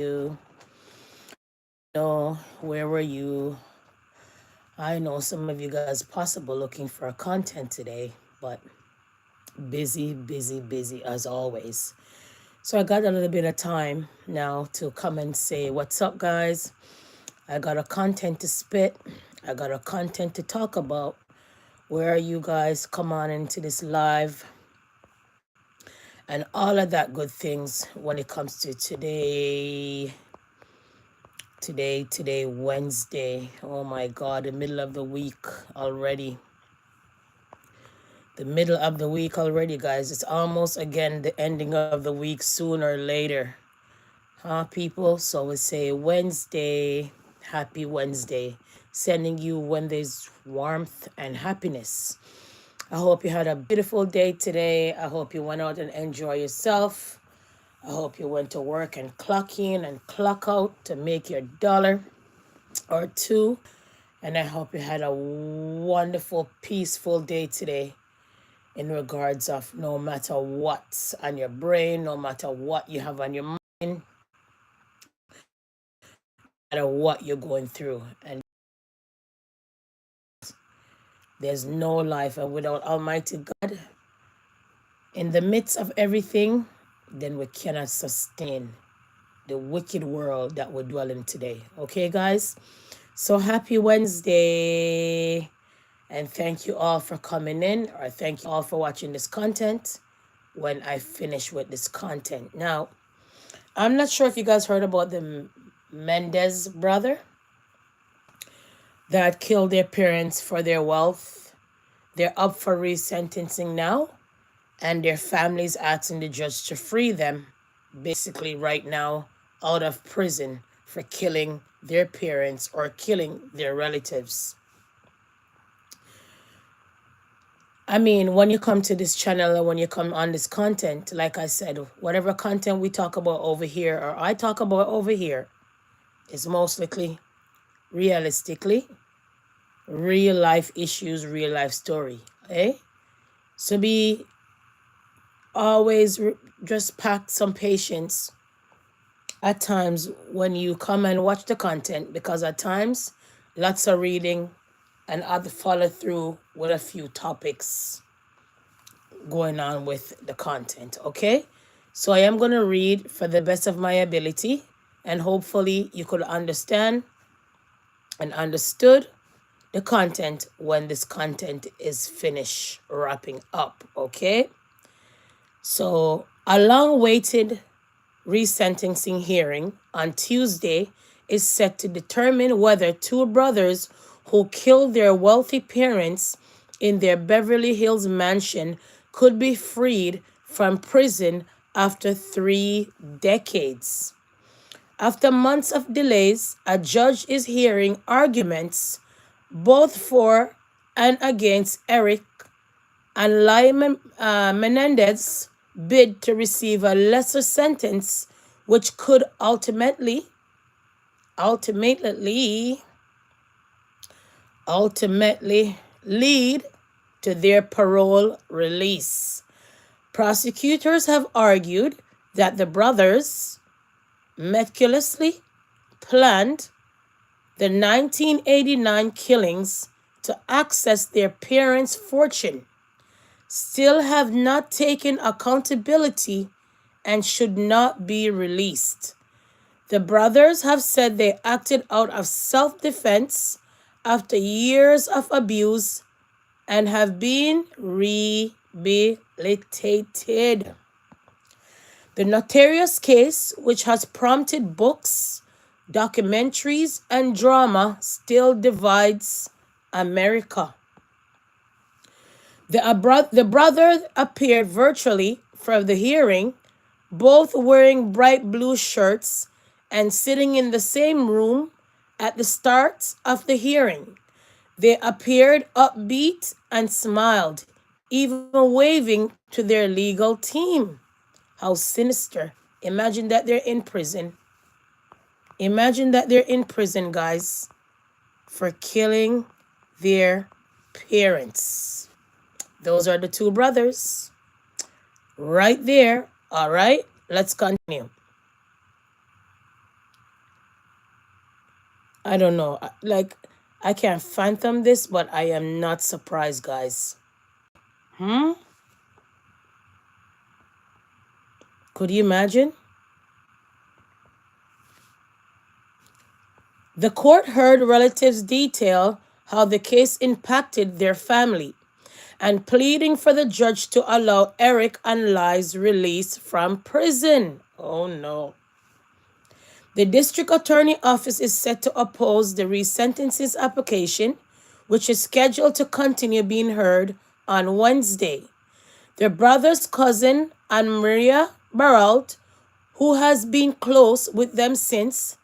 you? No, where were you? I know some of you guys possible looking for content today, but busy, busy, busy as always. So I got a little bit of time now to come and say, what's up, guys? I got a content to spit. I got a content to talk about. Where are you guys? Come on into this live and all of that good things when it comes to today, Wednesday. Oh my God, the middle of the week already. The middle of the week already, guys. It's almost again the ending of the week sooner or later. Huh, people? So we say Wednesday, happy Wednesday. Sending you when there's warmth and happiness. I hope you had a beautiful day today. I hope you went out and enjoy yourself. I hope you went to work and clock in and clock out to make your dollar or two. And I hope you had a wonderful, peaceful day today in regards of no matter what's on your brain, no matter what you have on your mind, no matter what you're going through. And there's no life without Almighty God in the midst of everything, then we cannot sustain the wicked world that we're dwelling today. Okay, guys? So happy Wednesday. And thank you all for coming in, or thank you all for watching this content when I finish with this content. Now, I'm not sure if you guys heard about the Menendez brother that killed their parents for their wealth. They're up for resentencing now, and their families asking the judge to free them, basically right now, out of prison for killing their parents or killing their relatives. I mean, when you come to this channel and when you come on this content, like I said, whatever content we talk about over here or I talk about over here is most likely, realistically, real life issues, real life story. Eh? So be always just pack some patience at times when you come and watch the content, because at times lots of reading and other follow through with a few topics going on with the content. Okay, so I am going to read for the best of my ability, and hopefully you could understand and understood the content when this content is finished wrapping up. Okay, so a long-awaited resentencing hearing on Tuesday is set to determine whether two brothers who killed their wealthy parents in their Beverly Hills mansion could be freed from prison after 3 decades. After months of delays, a judge is hearing arguments both for and against Eric and Lyman Menendez bid to receive a lesser sentence, which could ultimately lead to their parole release. Prosecutors have argued that the brothers meticulously planned the 1989 killings to access their parents' fortune, still have not taken accountability and should not be released. The brothers have said they acted out of self-defense after years of abuse and have been rehabilitated. The notorious case, which has prompted books, documentaries, and drama, still divides America. The brother appeared virtually for the hearing, both wearing bright blue shirts and sitting in the same room at the start of the hearing. They appeared upbeat and smiled, even waving to their legal team. How sinister. Imagine that they're in prison. Imagine that they're in prison, guys, for killing their parents. Those are the two brothers right there. All right, let's continue. I don't know. Like, I can't fathom this, but I am not surprised, guys. Hmm? Could you imagine? The court heard relatives detail how the case impacted their family and pleading for the judge to allow Eric and Lai's release from prison. Oh no. The district attorney office is set to oppose the resentencing application, which is scheduled to continue being heard on Wednesday. Their brother's cousin, Anne Maria Baralt, who has been close with them since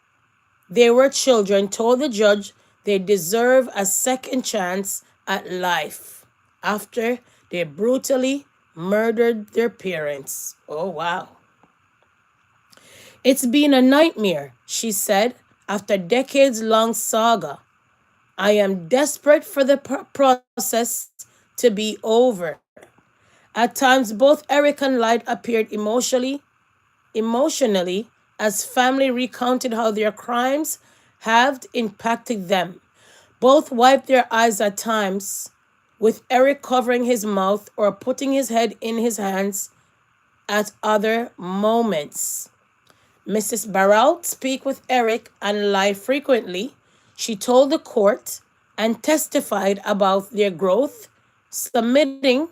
they were children, told the judge they deserve a second chance at life after they brutally murdered their parents. Oh, wow. It's been a nightmare, she said, after decades long saga. I am desperate for the process to be over. At times, both Eric and Light appeared emotionally as family recounted how their crimes have impacted them. Both wiped their eyes at times, with Eric covering his mouth or putting his head in his hands at other moments. Mrs. Barrow speak with Eric and Lai frequently. She told the court and testified about their growth, submitting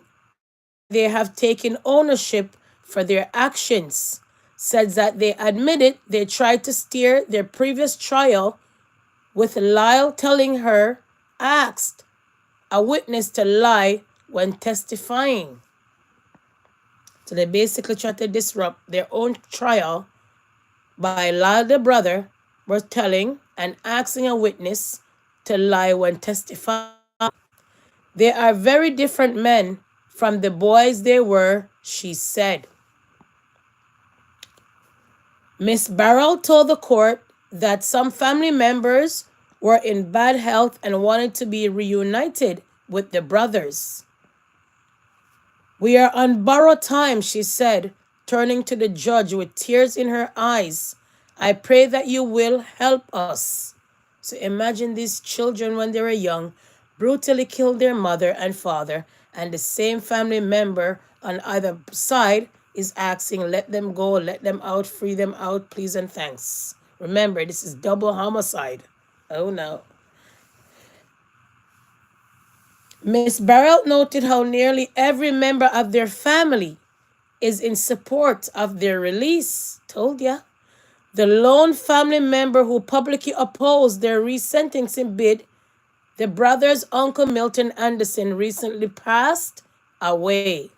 they have taken ownership for their actions. Said that they admitted they tried to steer their previous trial, with Lyle telling her asked a witness to lie when testifying. So they basically tried to disrupt their own trial by Lyle, the brother, was telling and asking a witness to lie when testifying. They are very different men from the boys they were, she said. Miss Barrell told the court that some family members were in bad health and wanted to be reunited with the brothers. We are on borrowed time, she said, turning to the judge with tears in her eyes. I pray that you will help us. So imagine these children when they were young brutally killed their mother and father, and the same family member on either side is asking, let them go, let them out, free them out, please and thanks. Remember, this is double homicide. Oh no. Miss Barrett noted how nearly every member of their family is in support of their release. Told ya. The lone family member who publicly opposed their resentencing bid, the brother's uncle Milton Anderson, recently passed away.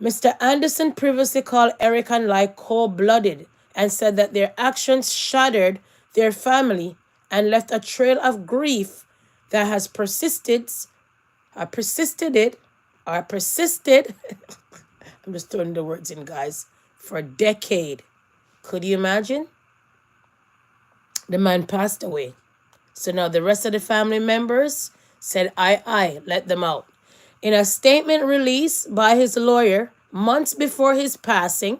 Mr. Anderson previously called Eric and Lai cold-blooded and said that their actions shattered their family and left a trail of grief that has persisted. I'm just throwing the words in, guys, for a decade. Could you imagine? The man passed away. So now the rest of the family members said, aye, let them out. In a statement released by his lawyer months before his passing,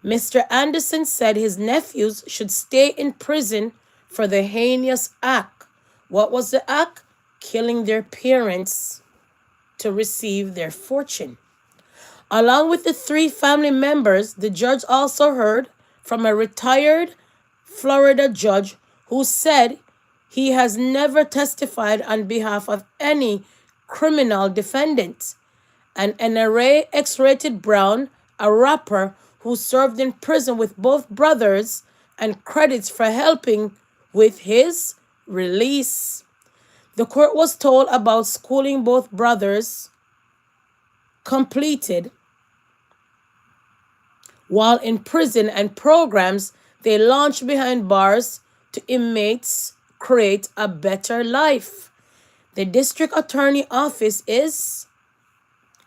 Mr. Anderson said his nephews should stay in prison for the heinous act. What was the act? Killing their parents to receive their fortune. Along with the three family members, the judge also heard from a retired Florida judge who said he has never testified on behalf of any criminal defendant. An NRA X-rated Brown, a rapper who served in prison with both brothers and credits for helping with his release. The court was told about schooling both brothers completed while in prison and programs they launched behind bars to inmates create a better life. The district attorney office is,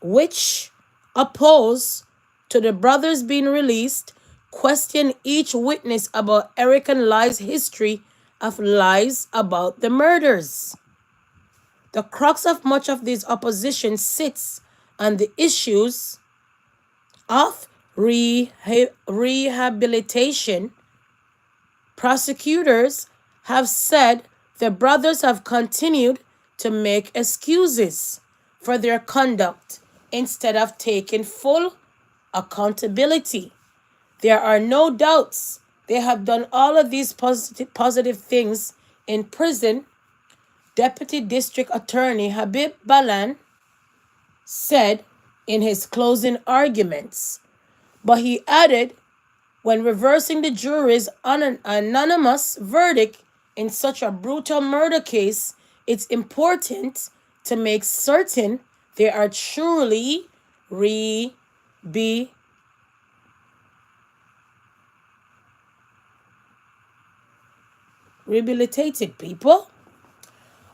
which opposed to the brothers being released, questioned each witness about Eric and Lai's history of lies about the murders. The crux of much of this opposition sits on the issues of rehabilitation. Prosecutors have said the brothers have continued to make excuses for their conduct instead of taking full accountability. There are no doubts they have done all of these positive things in prison, Deputy District Attorney Habib Balan said in his closing arguments. But he added, when reversing the jury's anonymous verdict in such a brutal murder case, it's important to make certain they are truly rehabilitated people.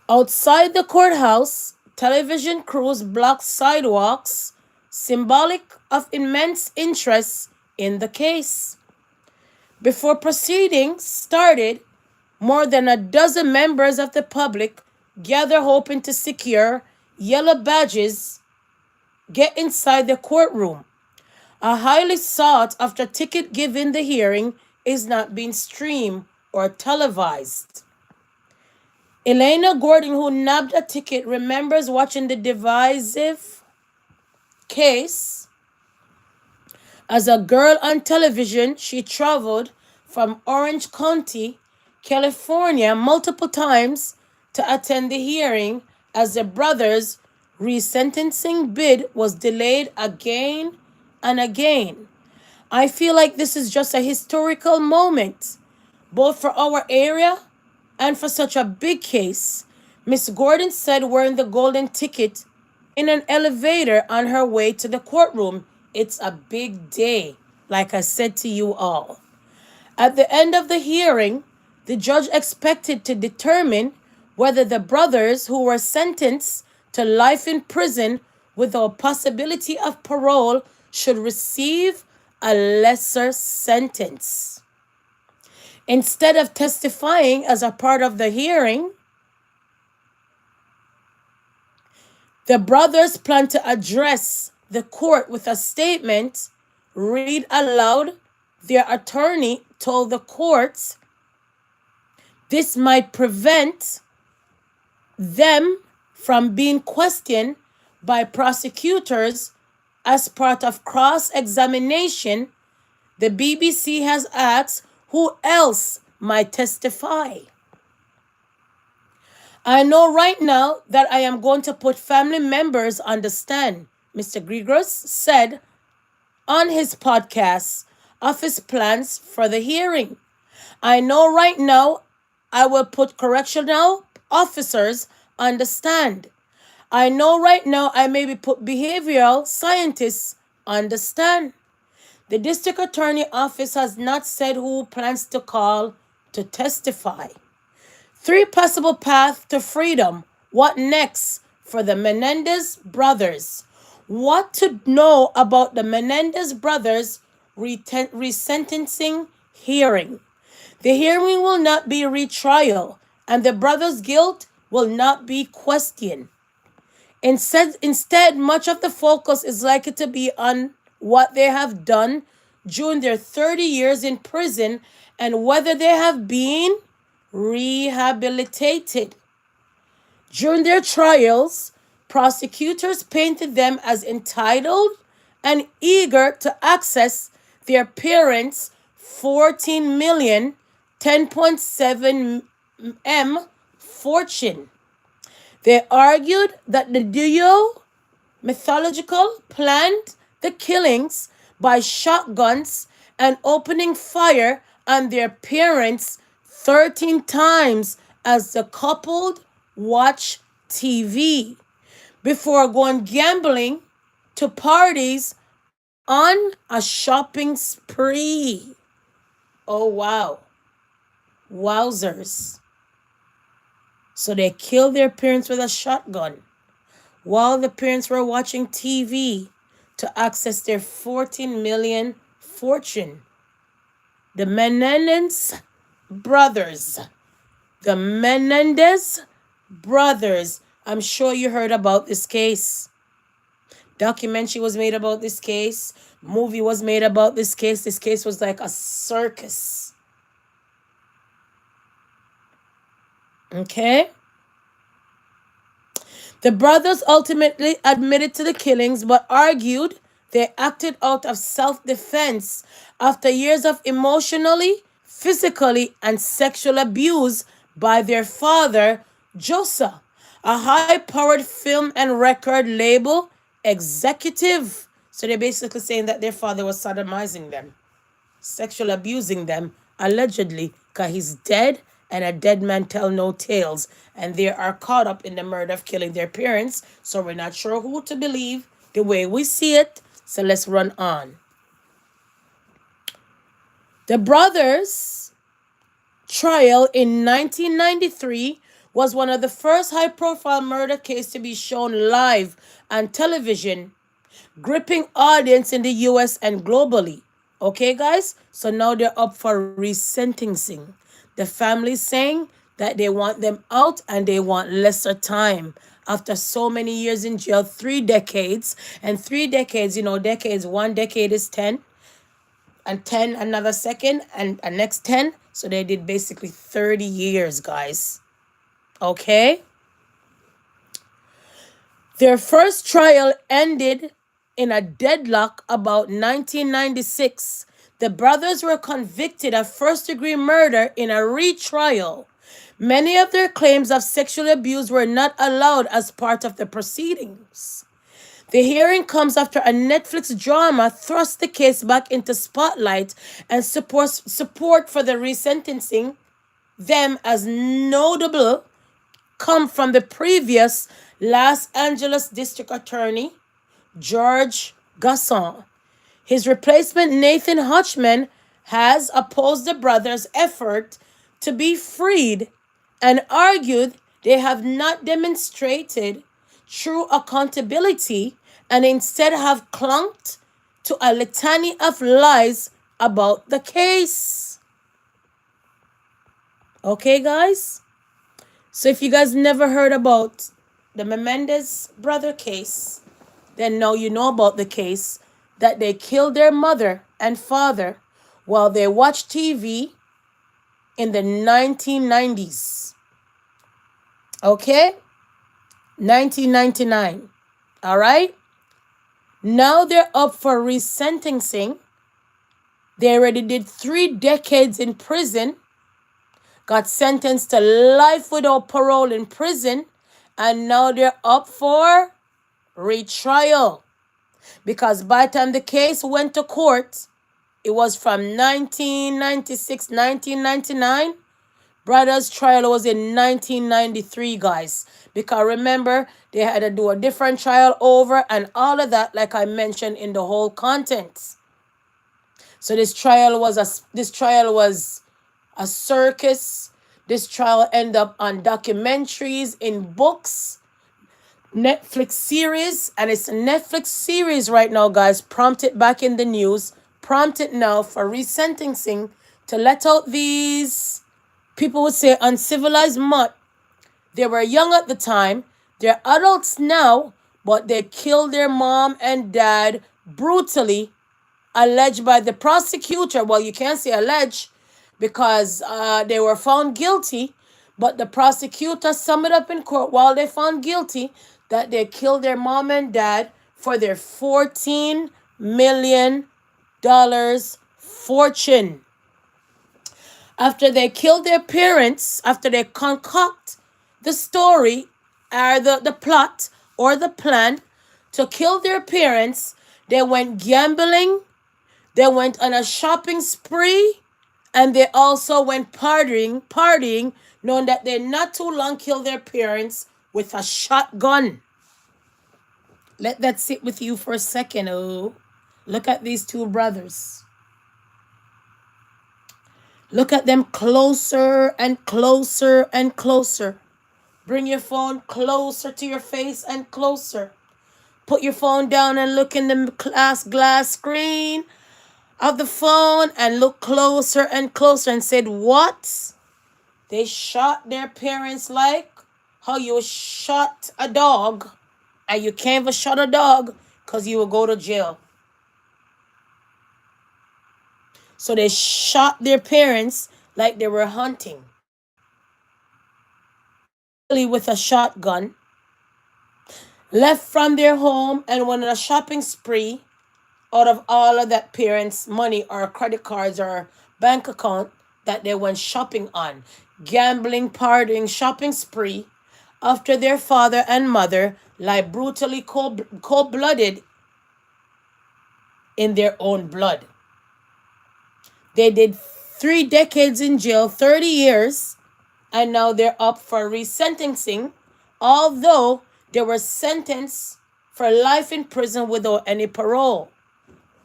Outside the courthouse, television crews blocked sidewalks, symbolic of immense interest in the case. Before proceedings started, more than a dozen members of the public gathered hoping to secure yellow badges, get inside the courtroom. A highly sought after ticket given the hearing is not being streamed or televised. Elena Gordon, who nabbed a ticket, remembers watching the divisive case. As a girl on television, she traveled from Orange County, California, multiple times to attend the hearing as the brothers' resentencing bid was delayed again and again. I feel like this is just a historical moment, both for our area and for such a big case. Miss Gordon said, wearing the golden ticket in an elevator on her way to the courtroom. It's a big day, like I said to you all. At the end of the hearing, the judge expected to determine whether the brothers who were sentenced to life in prison without possibility of parole should receive a lesser sentence. Instead of testifying as a part of the hearing, the brothers plan to address the court with a statement, read aloud. Their attorney told the court this might prevent them from being questioned by prosecutors as part of cross-examination. The BBC has asked who else might testify. I know right now that I am going to put family members on the stand, Mr. Grigros said on his podcast of his plans for the hearing. I know right now I will put correctional officers on the stand. I know right now I maybe put behavioral scientists on the stand. The district attorney office has not said who plans to call to testify. 3 possible paths to freedom. What next for the Menendez brothers? What to know about the Menendez brothers resentencing hearing? The hearing will not be a retrial, and the brothers' guilt will not be questioned. Instead, much of the focus is likely to be on what they have done during their 30 years in prison and whether they have been rehabilitated. During their trials, prosecutors painted them as entitled and eager to access their parents' 14 million, 10.7 M fortune. They argued that the duo mythological planned the killings by shotguns and opening fire on their parents 13 times as the couple watched TV before going gambling to parties on a shopping spree. Oh, wow. Wowzers. So they killed their parents with a shotgun while the parents were watching TV to access their 14 million fortune. The Menendez brothers. The Menendez brothers. I'm sure you heard about this case. Documentary was made about this case. Movie was made about this case. This case was like a circus. Okay? The brothers ultimately admitted to the killings but argued they acted out of self defense after years of emotionally, physically, and sexual abuse by their father, Joseph, a high powered film and record label executive. So they're basically saying that their father was sodomizing them, sexual abusing them, allegedly, because he's dead and a dead man tell no tales. And they are caught up in the murder of killing their parents. So we're not sure who to believe the way we see it. So let's run on. The brothers' trial in 1993 was one of the first high profile murder cases to be shown live on television, gripping audience in the US and globally. Okay, guys? So now they're up for resentencing. The family saying that they want them out and they want lesser time. After so many years in jail, 3 decades, and 3 decades, decades, 1 decade is 10, and 10 another second, and a next 10. So they did basically 30 years, guys. Okay? Their first trial ended in a deadlock about 1996. The brothers were convicted of first-degree murder in a retrial. Many of their claims of sexual abuse were not allowed as part of the proceedings. The hearing comes after a Netflix drama thrust the case back into spotlight and support for the resentencing them as notable come from the previous Los Angeles District Attorney, George Gasson. His replacement, Nathan Hutchman, has opposed the brothers' effort to be freed and argued they have not demonstrated true accountability and instead have clunked to a litany of lies about the case. Okay, guys? So if you guys never heard about the Menendez brother case, then now you know about the case that they killed their mother and father while they watched TV in the 1990s. Okay? 1999. All right? Now they're up for resentencing. They already did 3 decades in prison, got sentenced to life without parole in prison, and now they're up for retrial. Because by the time the case went to court, it was from 1996, 1999. Brothers' trial was in 1993, guys. Because remember, they had to do a different trial over and all of that, like I mentioned in the whole contents. So this trial was a circus. This trial ended up on documentaries, in books, Netflix series, and it's a Netflix series right now, guys. Prompted back in the news, prompted now for resentencing to let out these, people would say, uncivilized mutt. They were young at the time. They're adults now, but they killed their mom and dad brutally, alleged by the prosecutor. Well, you can't say alleged because they were found guilty, but the prosecutor summed it up in court while they found guilty that they killed their mom and dad for their $14 million fortune. After they killed their parents, after they concoct the story or the plot or the plan to kill their parents, they went gambling, they went on a shopping spree, and they also went partying, knowing that they not too long killed their parents with a shotgun. Let that sit with you for a second. Oh, look at these two brothers. Look at them closer and closer and closer. Bring your phone closer to your face and closer. Put your phone down and look in the glass screen of the phone and look closer and closer and said, what? They shot their parents like how you shot a dog, and you can't even shot a dog because you will go to jail. So they shot their parents like they were hunting. with a shotgun, left from their home and went on a shopping spree out of all of that parents' money or credit cards or bank account that they went shopping on. Gambling, partying, shopping spree after their father and mother lie brutally cold-blooded in their own blood. They did 3 decades in jail, 30 years, and now they're up for resentencing, although they were sentenced for life in prison without any parole.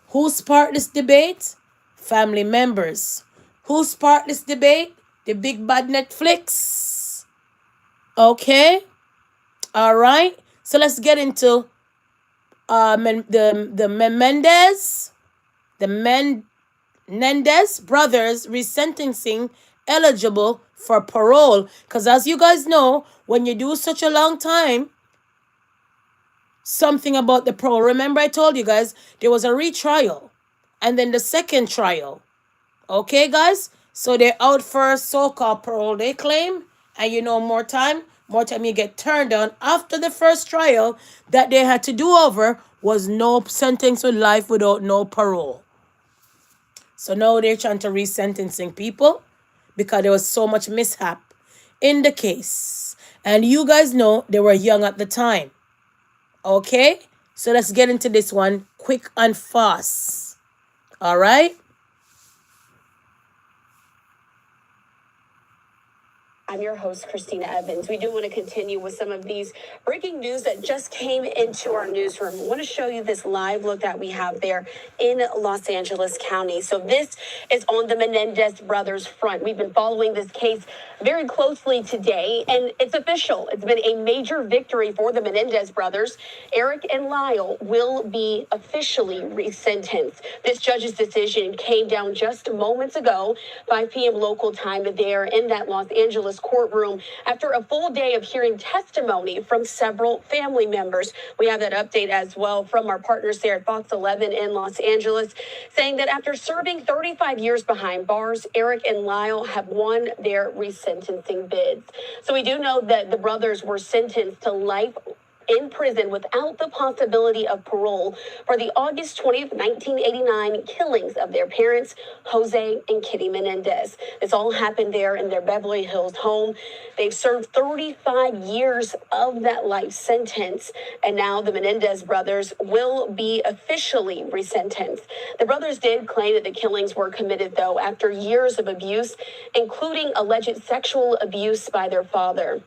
Who sparked this debate? Family members. Who sparked this debate? The big bad Netflix. Okay, all right. So let's get into the Menendez brothers resentencing eligible for parole. Because as you guys know, when you do such a long time, something about the parole. Remember I told you guys there was a retrial and then the second trial. Okay, guys? So they're out for so-called parole, they claim. And more time you get turned down. After the first trial that they had to do over was no sentence with life without no parole. So now they're trying to resentencing people because there was so much mishap in the case. And you guys know they were young at the time. Okay? So let's get into this one quick and fast. All right? I'm your host, Christina Evans. We do want to continue with some of these breaking news that just came into our newsroom. I want to show you this live look that we have there in Los Angeles County. So this is on the Menendez brothers front. We've been following this case very closely today, and it's official. It's been a major victory for the Menendez brothers. Eric and Lyle will be officially resentenced. This judge's decision came down just moments ago, 5 p.m. local time there in that Los Angeles courtroom after a full day of hearing testimony from several family members. We have that update as well from our partners there at Fox 11 in Los Angeles, saying that after serving 35 years behind bars, Eric and Lyle have won their resentencing bids. So we do know that the brothers were sentenced to life in prison without the possibility of parole for the August 20th, 1989 killings of their parents, Jose and Kitty Menendez. This all happened there in their Beverly Hills home. They've served 35 years of that life sentence, and now the Menendez brothers will be officially resentenced. The brothers did claim that the killings were committed, though, after years of abuse, including alleged sexual abuse by their father.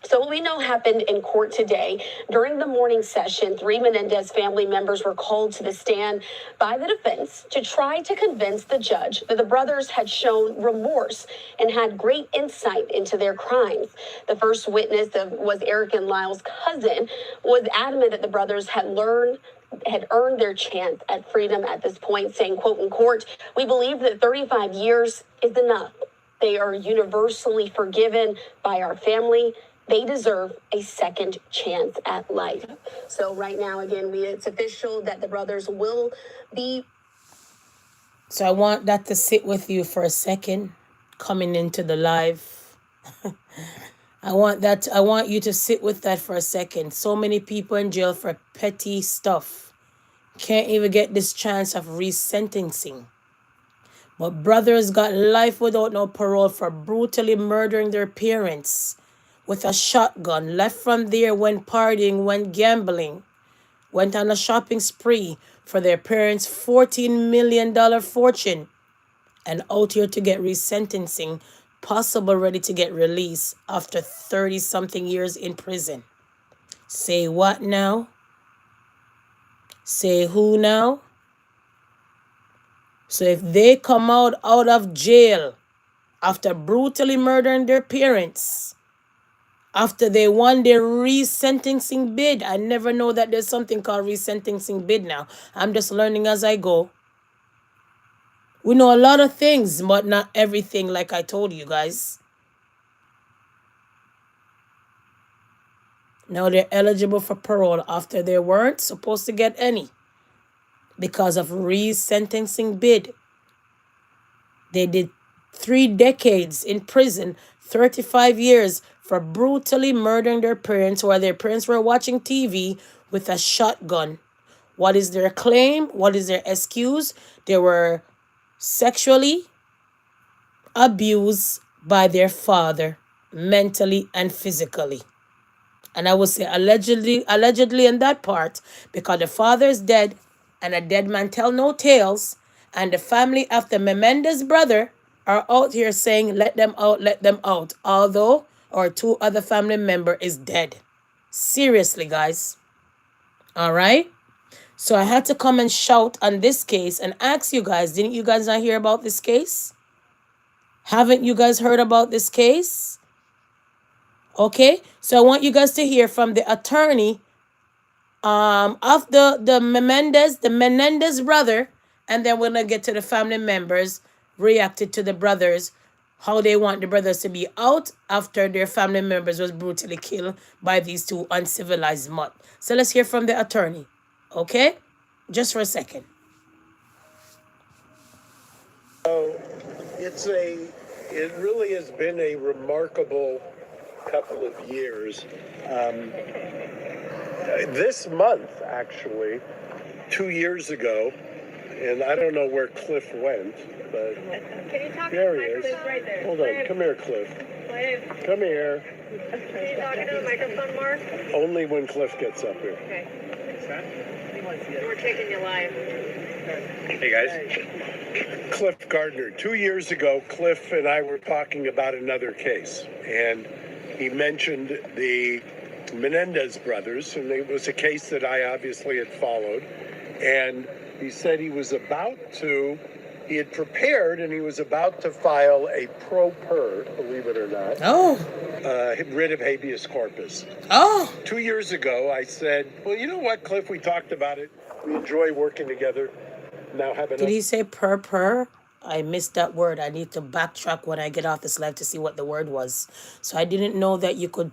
So what we know happened in court today, during the morning session, 3 Menendez family members were called to the stand by the defense to try to convince the judge that the brothers had shown remorse and had great insight into their crimes. The first witness was Eric and Lyle's cousin, was adamant that the brothers had earned their chance at freedom at this point, saying, quote, in court, "We believe that 35 years is enough. They are universally forgiven by our family. They deserve a second chance at life." So right now, again, it's official that the brothers will be. So I want that to sit with you for a second, coming into the live. I want you to sit with that for a second. So many people in jail for petty stuff. Can't even get this chance of resentencing. But brothers got life without no parole for brutally murdering their parents with a shotgun. Left from there, went partying, went gambling, went on a shopping spree for their parents' $14 million fortune, and out here to get resentencing, possible ready to get released after 30-something years in prison. Say what now? Say who now? So if they come out of jail after brutally murdering their parents, after they won their resentencing bid. I never know that there's something called resentencing bid now. I'm just learning as I go. We know a lot of things, but not everything, like I told you guys. Now they're eligible for parole after they weren't supposed to get any because of resentencing bid. They did 3 decades in prison, 35 years for brutally murdering their parents while their parents were watching TV with a shotgun. What is their claim? What is their excuse? They were sexually abused by their father, mentally and physically. And I would say allegedly in that part, because the father is dead and a dead man tell no tales, and the family of the Menendez brother are out here saying, let them out, although our two other family member is dead. Seriously, guys. All right. So I had to come and shout on this case and ask you guys, didn't you guys not hear about this case? Haven't you guys heard about this case? Okay, so I want you guys to hear from the attorney of the Menendez brother, and then we're gonna get to the family members reacted to the brothers, how they want the brothers to be out after their family members was brutally killed by these two uncivilized mutt. So let's hear from the attorney. Okay, just for a second. So it really has been a remarkable couple of years. This month, actually, 2 years ago, and I don't know where Cliff went, but there he is. Right there. Hold on, come here, Cliff. Come here. Can you talk into the microphone, Mark? Only when Cliff gets up here. Okay. We're taking you live. Hey, guys. Cliff Gardner. 2 years ago, Cliff and I were talking about another case, and he mentioned the Menendez brothers, and it was a case that I obviously had followed. And he said he had prepared and he was about to file a pro per, believe it or not, Oh, writ of habeas corpus. oh, 2 years ago, I said, well, you know what, Cliff, we talked about it. We enjoy working together. Now having did he say per? I missed that word. I need to backtrack when I get off this live to see what the word was. So I didn't know that you could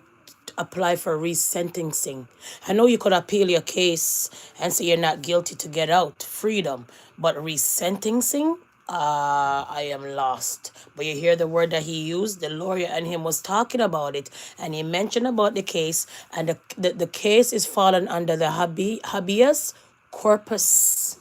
apply for resentencing. I know you could appeal your case and say you're not guilty to get out, freedom, but resentencing, I am lost. But you hear the word that he used, the lawyer and him was talking about it, and he mentioned about the case, and the case is fallen under the habeas corpus.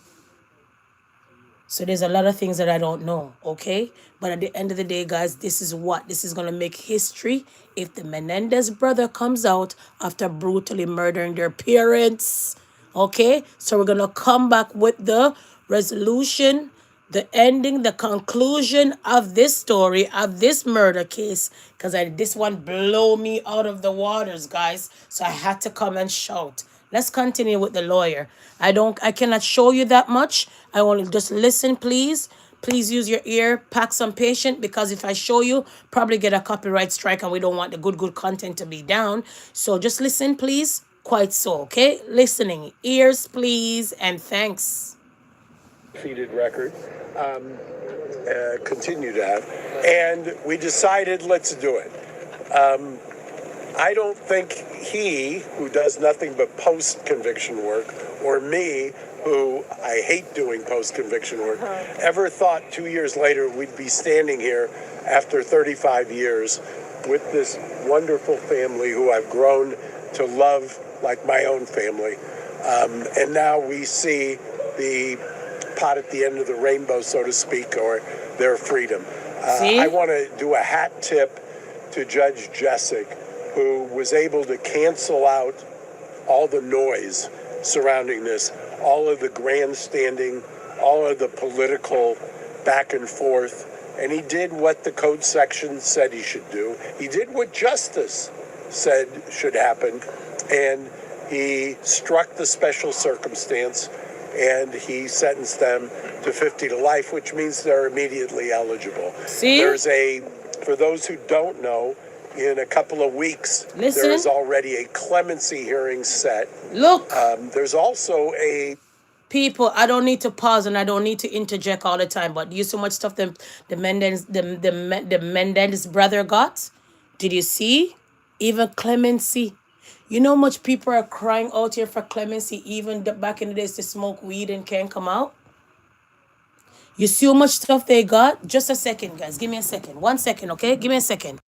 So there's a lot of things that I don't know, okay? But at the end of the day, guys, this is going to make history if the Menendez brother comes out after brutally murdering their parents, okay? So we're going to come back with the resolution, the ending, the conclusion of this story, of this murder case, because this one blow me out of the waters, guys. So I had to come and shout. Let's continue with the lawyer. I cannot show you that much. I want to just listen, please. Please use your ear, pack some patience, because if I show you, probably get a copyright strike, and we don't want the good content to be down. So just listen, please. Quite so, okay? Listening. Ears, please, and thanks. defeated record, continue to have, and we decided let's do it. I don't think he, who does nothing but post-conviction work, or me, who I hate doing post-conviction work, ever thought 2 years later we'd be standing here after 35 years with this wonderful family who I've grown to love like my own family. And now we see the pot at the end of the rainbow, so to speak, or their freedom. I want to do a hat tip to Judge Jessic, who was able to cancel out all the noise surrounding this, all of the grandstanding, all of the political back and forth. And he did what the code section said he should do. He did what justice said should happen. And he struck the special circumstance, and he sentenced them to 50 to life, which means they're immediately eligible. For those who don't know, in a couple of weeks, there is already a clemency hearing set. Look. There's also a... People, I don't need to pause and I don't need to interject all the time, but you so much stuff the Menendez brother got. Did you see? Even clemency. You know how much people are crying out here for clemency, even back in the days to smoke weed and can't come out? You see how much stuff they got? Just a second, guys. Give me a second. 1 second, okay? Give me a second.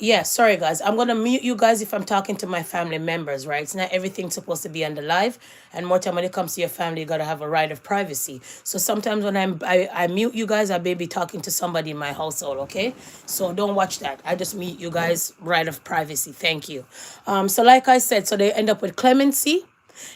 Yeah, sorry guys. I'm gonna mute you guys if I'm talking to my family members, right? It's not everything supposed to be on the live, and more time when it comes to your family, you gotta have a right of privacy. So sometimes when I mute you guys, I may be talking to somebody in my household, okay? So don't watch that. I just mute you guys, right of privacy. Thank you. So like I said, so they end up with clemency.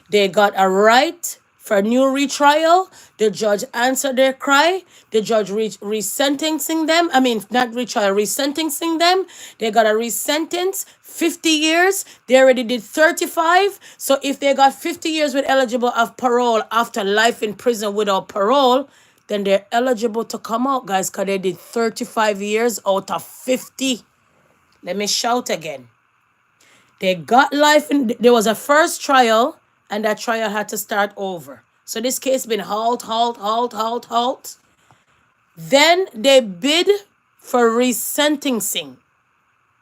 They got a right for a new retrial. The judge answered their cry. The judge resentencing them. I mean, not retrial, resentencing them. They got a resentence, 50 years. They already did 35. So if they got 50 years with eligible of parole after life in prison without parole, then they're eligible to come out, guys, because they did 35 years out of 50. Let me shout again. They got life in, there was a first trial, and that trial had to start over. So this case been halt. Then they bid for resentencing.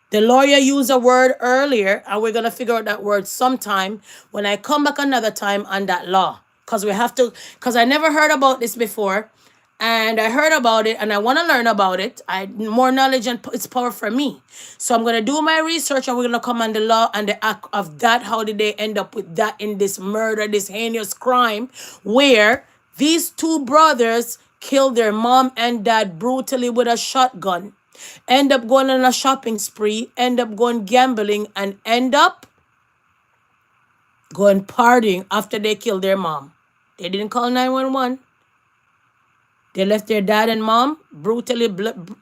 The lawyer used a word earlier, and we're going to figure out that word sometime when I come back another time on that law. Because we have to, because I never heard about this before. And I heard about it and I want to learn about it. I more knowledge and it's power for me. So I'm going to do my research and we're going to come on the law and the act of that. How did they end up with that in this murder, this heinous crime where these two brothers killed their mom and dad brutally with a shotgun, end up going on a shopping spree, end up going gambling, and end up going partying after they killed their mom. They didn't call 911. They left their dad and mom brutally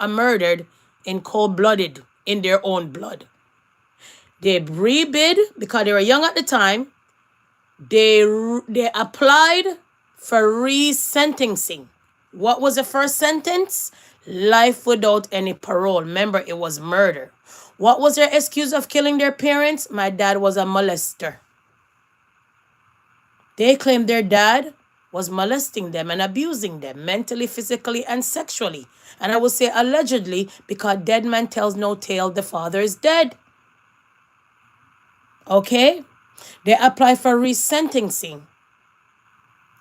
murdered in cold-blooded, in their own blood. They rebid because they were young at the time. They applied for resentencing. What was the first sentence? Life without any parole. Remember, it was murder. What was their excuse of killing their parents? My dad was a molester. They claimed their dad was molesting them and abusing them mentally, physically, and sexually. And I will say allegedly because dead man tells no tale, the father is dead. Okay? They apply for resentencing.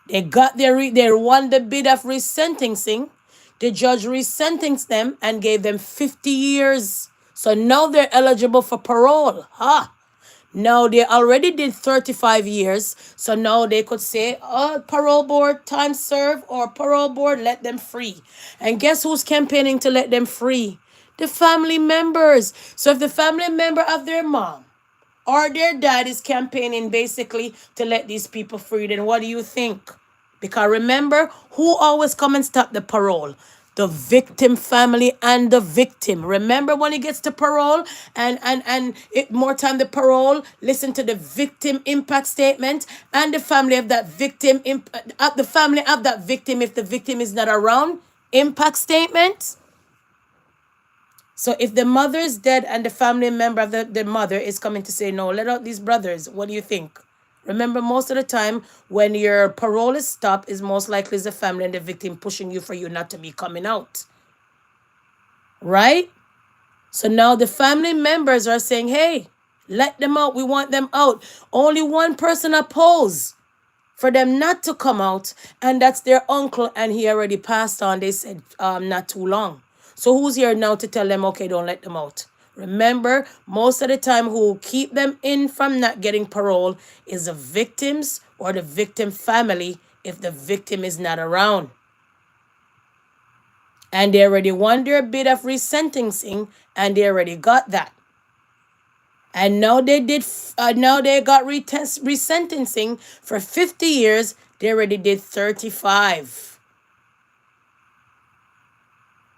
They got they won the bid of resentencing. The judge resentenced them and gave them 50 years. So now they're eligible for parole. Now they already did 35 years. So now they could say, oh, parole board, time served, or parole board, let them free. And guess who's campaigning to let them free? The family members. So if the family member of their mom or their dad is campaigning basically to let these people free, then what do you think? Because remember, who always come and stop the parole? The victim family and the victim. Remember when it gets to parole and it more time the parole, listen to the victim impact statement and the family of that victim, the family of that victim if the victim is not around, impact statement. So if the mother is dead and the family member of the mother is coming to say, no, let out these brothers, what do you think? Remember, most of the time when your parole is stopped, is most likely is the family and the victim pushing you for you not to be coming out. Right? So now the family members are saying, hey, let them out. We want them out. Only one person opposed for them not to come out, and that's their uncle, and he already passed on. They said not too long. So who's here now to tell them, okay, don't let them out? Remember, most of the time who keep them in from not getting parole is the victims or the victim family if the victim is not around. And they already won their bid of resentencing, and they already got that. And now they did. Now they got resentencing for 50 years. They already did 35.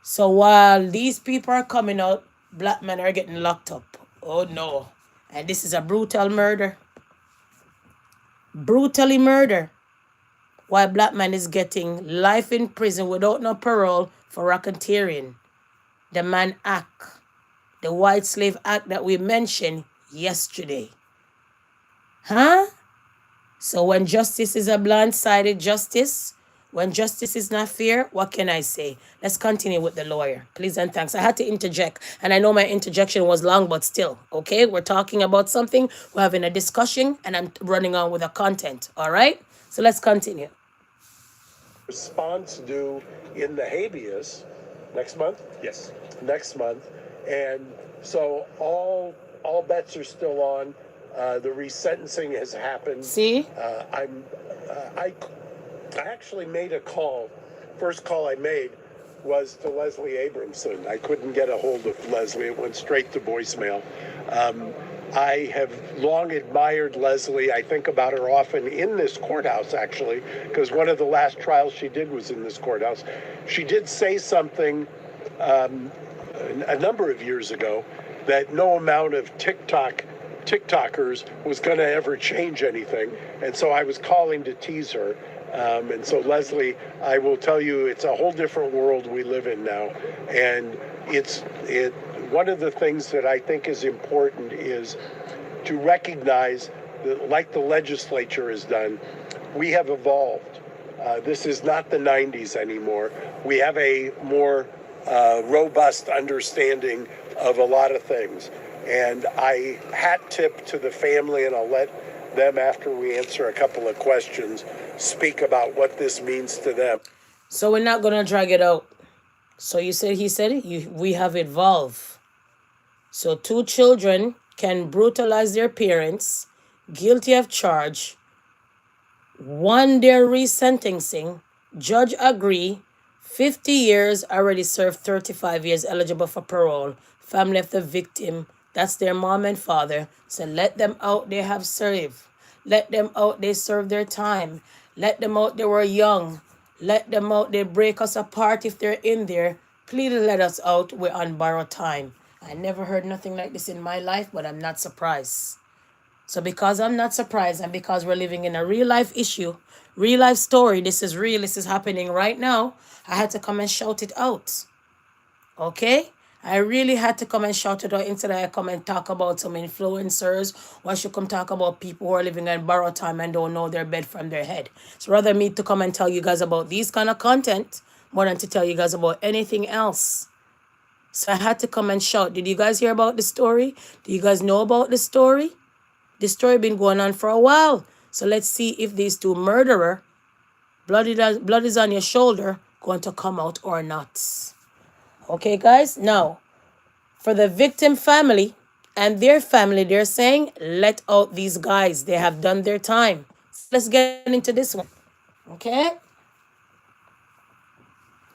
So while these people are coming out, black men are getting locked up. Oh no! And this is a brutal murder. Brutally murder. While black man is getting life in prison without no parole for racketeering. The man act. The White Slave Act that we mentioned yesterday. Huh? So when justice is a blind-sided justice, when justice is not fair, what can I say? Let's continue with the lawyer. Please and thanks. I had to interject, and I know my interjection was long, but still, okay? We're talking about something, we're having a discussion, and I'm running on with the content, all right? So let's continue. Response due in the habeas next month? Yes. Next month. And so all bets are still on. The resentencing has happened. See? I actually made a call. First call I made was to Leslie Abramson. I couldn't get a hold of Leslie. It went straight to voicemail. I have long admired Leslie. I think about her often in this courthouse, actually, because one of the last trials she did was in this courthouse. She did say something a number of years ago that no amount of TikTokers was going to ever change anything. And so I was calling to tease her. And so, Leslie, I will tell you, it's a whole different world we live in now. And one of the things that I think is important is to recognize that, like the legislature has done, we have evolved. This is not the 90s anymore. We have a more robust understanding of a lot of things. And I hat tip to the family, and I'll let them, after we answer a couple of questions, speak about what this means to them. So we're not going to drag it out. So you said, he said it, we have evolved. So 2 children can brutalize their parents, guilty of charge, won their resentencing, judge agree, 50 years, already served 35 years, eligible for parole, family of the victim, that's their mom and father. So let them out, they have served. Let them out, they serve their time. Let them out, they were young. Let them out, they break us apart if they're in there. Please let us out, we're on borrowed time. I never heard nothing like this in my life, but I'm not surprised. So because I'm not surprised, and because we're living in a real life issue, real life story, this is real, this is happening right now, I had to come and shout it out. Okay? I really had to come and shout it out instead of I come and talk about some influencers, or I should come talk about people who are living in borrowed time and don't know their bed from their head. It's rather me to come and tell you guys about these kind of content more than to tell you guys about anything else. So I had to come and shout. Did you guys hear about the story? Do you guys know about the story? The story been going on for a while. So let's see if these 2 murderer, blood is on your shoulder, going to come out or not. Okay, guys? Now, for the victim family and their family, they're saying, let out these guys. They have done their time. So let's get into this one. Okay?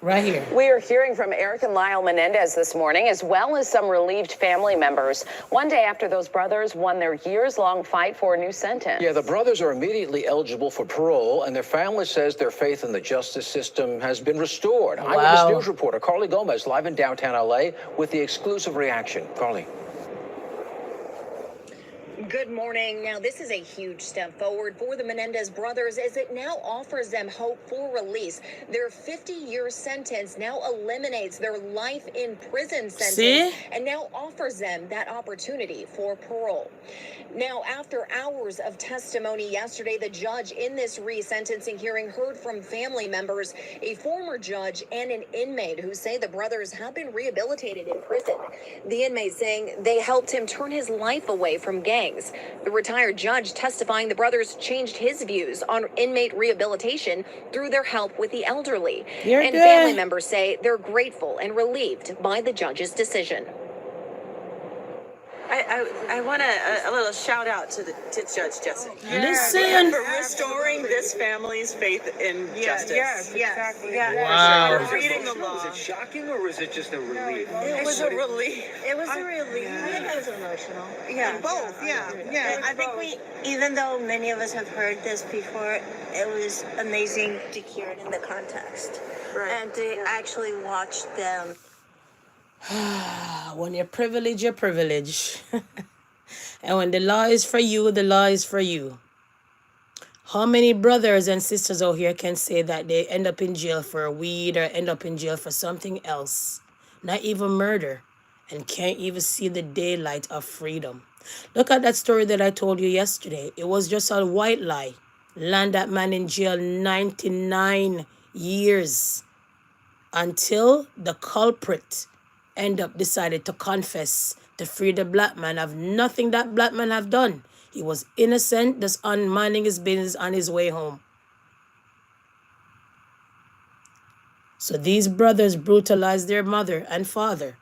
Right here. We are hearing from Eric and Lyle Menendez this morning, as well as some relieved family members. One day after those brothers won their years-long fight for a new sentence. Yeah, the brothers are immediately eligible for parole, and their family says their faith in the justice system has been restored. Wow. Eyewitness News reporter Carly Gomez live in downtown L.A. with the exclusive reaction. Carly. Good morning. Now, this is a huge step forward for the Menendez brothers as it now offers them hope for release. Their 50-year sentence now eliminates their life in prison sentence and now offers them that opportunity for parole. Now, after hours of testimony yesterday, the judge in this resentencing hearing heard from family members, a former judge, and an inmate who say the brothers have been rehabilitated in prison. The inmate saying they helped him turn his life away from gangs. The retired judge testifying the brothers changed his views on inmate rehabilitation through their help with the elderly. Family members say they're grateful and relieved by the judge's decision. I want a little shout out to Judge Jessup. Listen. For restoring this family's faith in justice. Exactly. Wow. For reading the law. Was it shocking or was it just a relief? It was a relief. It was a relief. I think it was emotional. Yeah, both. Yeah. I think even though many of us have heard this before, it was amazing to hear it in the context. Right. And to actually watch them. When you're privileged, you're privileged. And when the law is for you, the law is for you. How many brothers and sisters out here can say that they end up in jail for weed or end up in jail for something else? Not even murder. and can't even see the daylight of freedom. Look at that story that I told you yesterday. It was just a white lie. Land that man in jail 99 years until the culprit end up decided to confess to free the black man of nothing that black man have done. He was innocent, just minding his business on his way home. So these brothers brutalized their mother and father.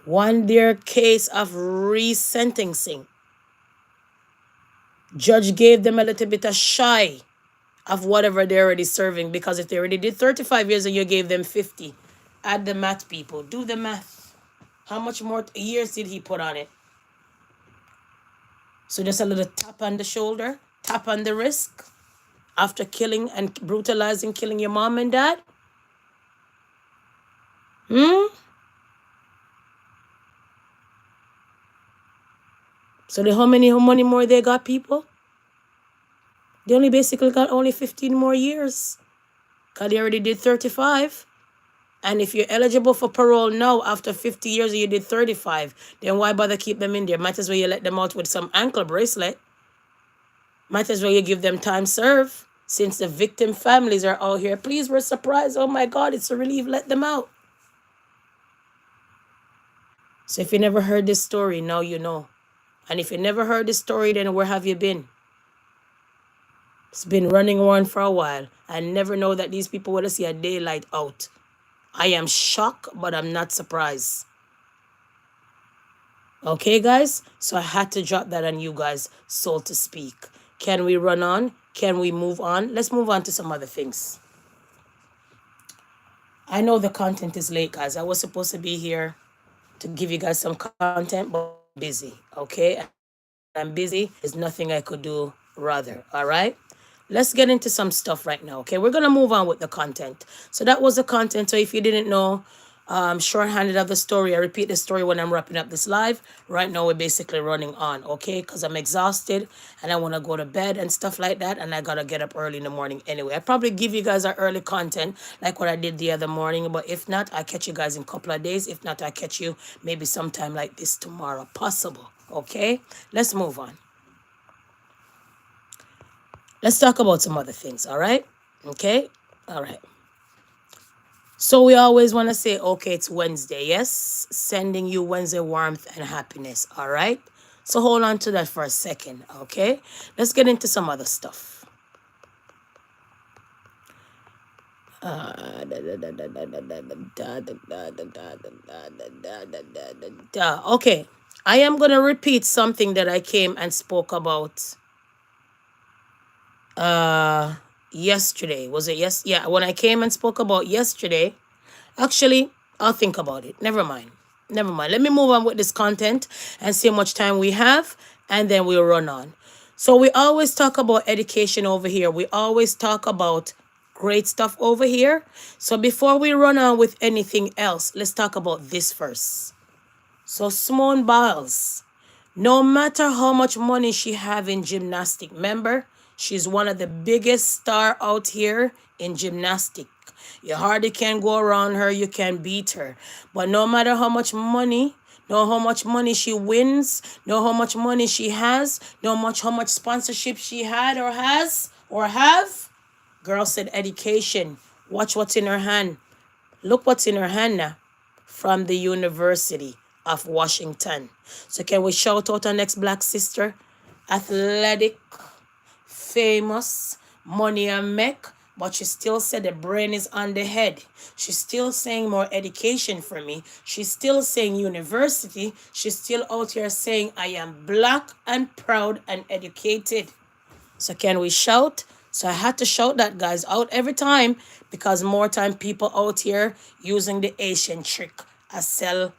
Won their case of resentencing. Judge gave them a little bit of shy of whatever they're already serving, because if they already did 35 years and you gave them 50, add the math, people. Do the math. How much more years did he put on it? So just a little tap on the shoulder, tap on the wrist after killing and brutalizing, killing your mom and dad. So how many more they got, people? They only basically got only 15 more years, because they already did 35. And if you're eligible for parole now after 50 years and you did 35, then why bother keep them in there? Might as well you let them out with some ankle bracelet. Might as well you give them time served, since the victim families are out here. Please, we're surprised. Oh my God, it's a relief. Let them out. So if you never heard this story, now you know. And if you never heard this story, then where have you been? It's been running around for a while. I never know that these people want to see a daylight out. I am shocked, but I'm not surprised. Okay, guys? So I had to drop that on you guys, so to speak. Can we run on? Can we move on? Let's move on to some other things. I know the content is late, guys. I was supposed to be here to give you guys some content, but I'm busy, okay? I'm busy. There's nothing I could do rather, all right? Let's get into some stuff right now, okay? We're going to move on with the content. So that was the content. So if you didn't know, shorthanded of the story, I repeat the story when I'm wrapping up this live. Right now, we're basically running on, okay? Because I'm exhausted and I want to go to bed and stuff like that. And I got to get up early in the morning anyway. I probably give you guys our early content like what I did the other morning. But if not, I'll catch you guys in a couple of days. If not, I'll catch you maybe sometime like this tomorrow. Possible, okay? Let's move on. Let's talk about some other things, all right? Okay? All right. So we always want to say, okay, it's Wednesday, yes? Sending you Wednesday warmth and happiness, all right? So hold on to that for a second, okay? Let's get into some other stuff. Okay, I am going to repeat something that I came and spoke about yesterday. Was it yes? Yeah, when I came and spoke about yesterday, actually, I'll think about it. Never mind. Never mind. Let me move on with this content and see how much time we have, and then we'll run on. So we always talk about education over here. We always talk about great stuff over here. So before we run on with anything else, let's talk about this first. So Simone Biles, no matter how much money she have in gymnastic, remember, she's one of the biggest star out here in gymnastic. You hardly can go around her, you can beat her. But no matter how much money, no how much money she wins, no how much money she has, no how much sponsorship she had or has or have, girl said education. Watch what's in her hand. Look what's in her hand now. From the University of Washington. So can we shout out our next black sister? Athletic, famous, money and make, but she still said the brain is on the head. She's still saying more education for me. She's still saying university. She's still out here saying I am black and proud and educated. So can we shout? So I had to shout that, guys, out every time, because more time people out here using the Asian trick. I sell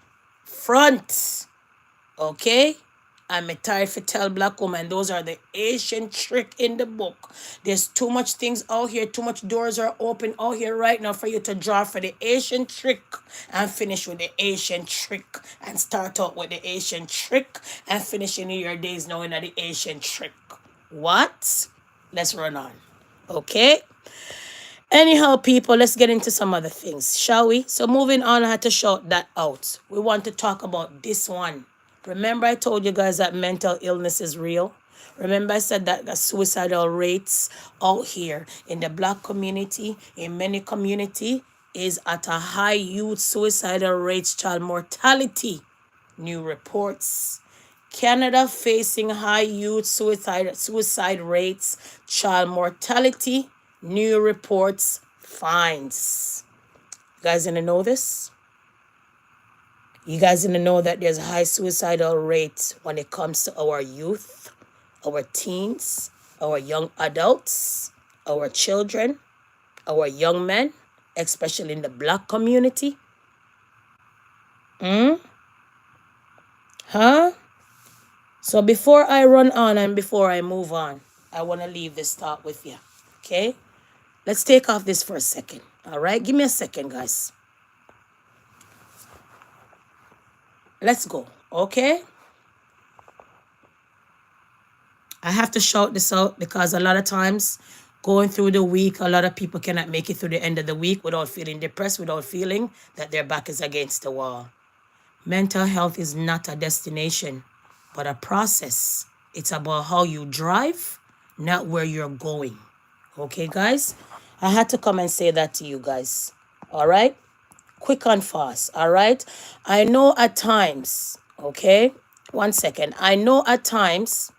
front. Okay? I'm tired to tell black women those are the Asian trick in the book. There's too much things out here. Too much doors are open out here right now for you to draw for the Asian trick and finish with the Asian trick and start out with the Asian trick and finish in your days knowing that the Asian trick. What? Let's run on. Okay? Anyhow, people, let's get into some other things, shall we? So moving on, I had to shout that out. We want to talk about this one. Remember I told you guys that mental illness is real? Remember I said that the suicidal rates out here in the black community, in many community, is at a high youth suicidal rates, child mortality. New reports. Canada facing high youth suicide rates, child mortality, new reports finds. You guys didn't know this? You guys didn't know that there's high suicidal rates when it comes to our youth, our teens, our young adults, our children, our young men, especially in the black community? Huh? So before I run on and before I move on, I want to leave this thought with you. Okay? Let's take off this for a second. All right? Give me a second, guys. Let's go. Okay? I have to shout this out because a lot of times going through the week, a lot of people cannot make it through the end of the week without feeling depressed, without feeling that their back is against the wall. Mental health is not a destination, but a process. It's about how you drive, not where you're going. Okay, guys? I had to come and say that to you guys. All right? Quick and fast. All right? I know at times, okay? 1 second. I know at times,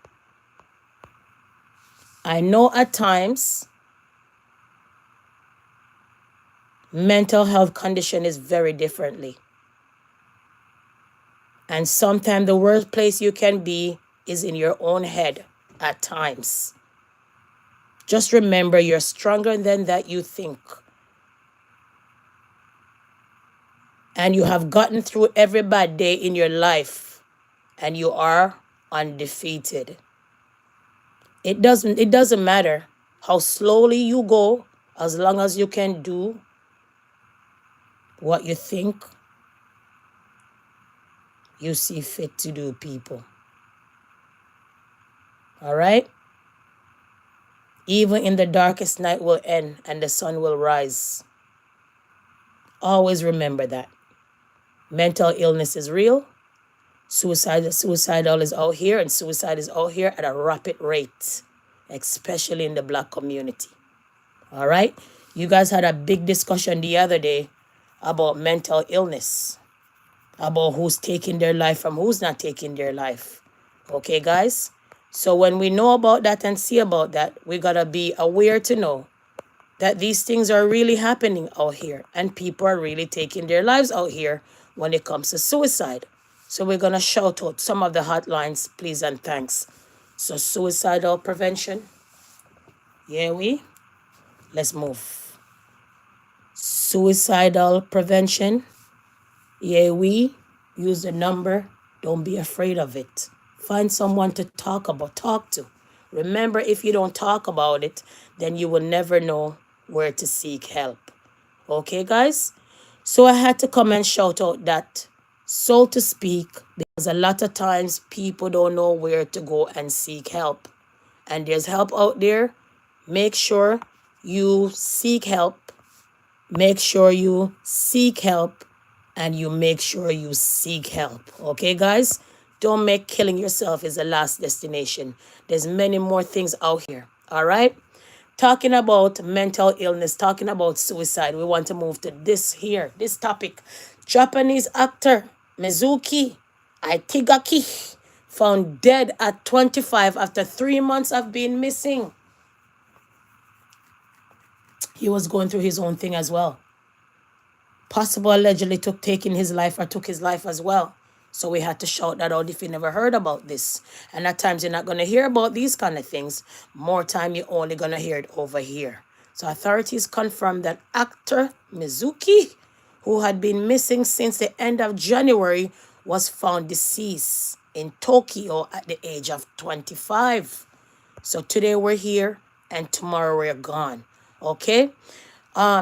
mental health condition is very differently. And sometimes the worst place you can be is in your own head at times. Just remember, you're stronger than that you think. And you have gotten through every bad day in your life. And you are undefeated. It doesn't matter how slowly you go, as long as you can do what you think you see fit to do, people. All right? Even in the darkest night will end and the sun will rise. Always remember that. Mental illness is real. Suicidal is out here, and suicide is out here at a rapid rate, especially in the black community. All right? You guys had a big discussion the other day about mental illness, about who's taking their life from who's not taking their life. Okay, guys? So when we know about that and see about that, we got to be aware to know that these things are really happening out here and people are really taking their lives out here when it comes to suicide. So we're going to shout out some of the hotlines, please and thanks. So suicidal prevention. Yeah, let's move. Suicidal prevention. Yeah, use the number. Don't be afraid of it. Find someone to talk to. Remember, if you don't talk about it, then you will never know where to seek help. Okay, guys? So I had to come and shout out that, so to speak, because a lot of times people don't know where to go and seek help. And there's help out there. Make sure you seek help. Make sure you seek help. And you make sure you seek help. Okay, guys? Don't make killing yourself is the last destination. There's many more things out here. All right? Talking about mental illness, talking about suicide, we want to move to this topic. Japanese actor Mizuki Aitagaki found dead at 25 after 3 months of being missing. He was going through his own thing as well. Possible allegedly took his life as well. So we had to shout that out if you never heard about this. And at times you're not going to hear about these kind of things. More time you're only going to hear it over here. So authorities confirmed that actor Mizuki, who had been missing since the end of January, was found deceased in Tokyo at the age of 25. So today we're here and tomorrow we're gone. Okay?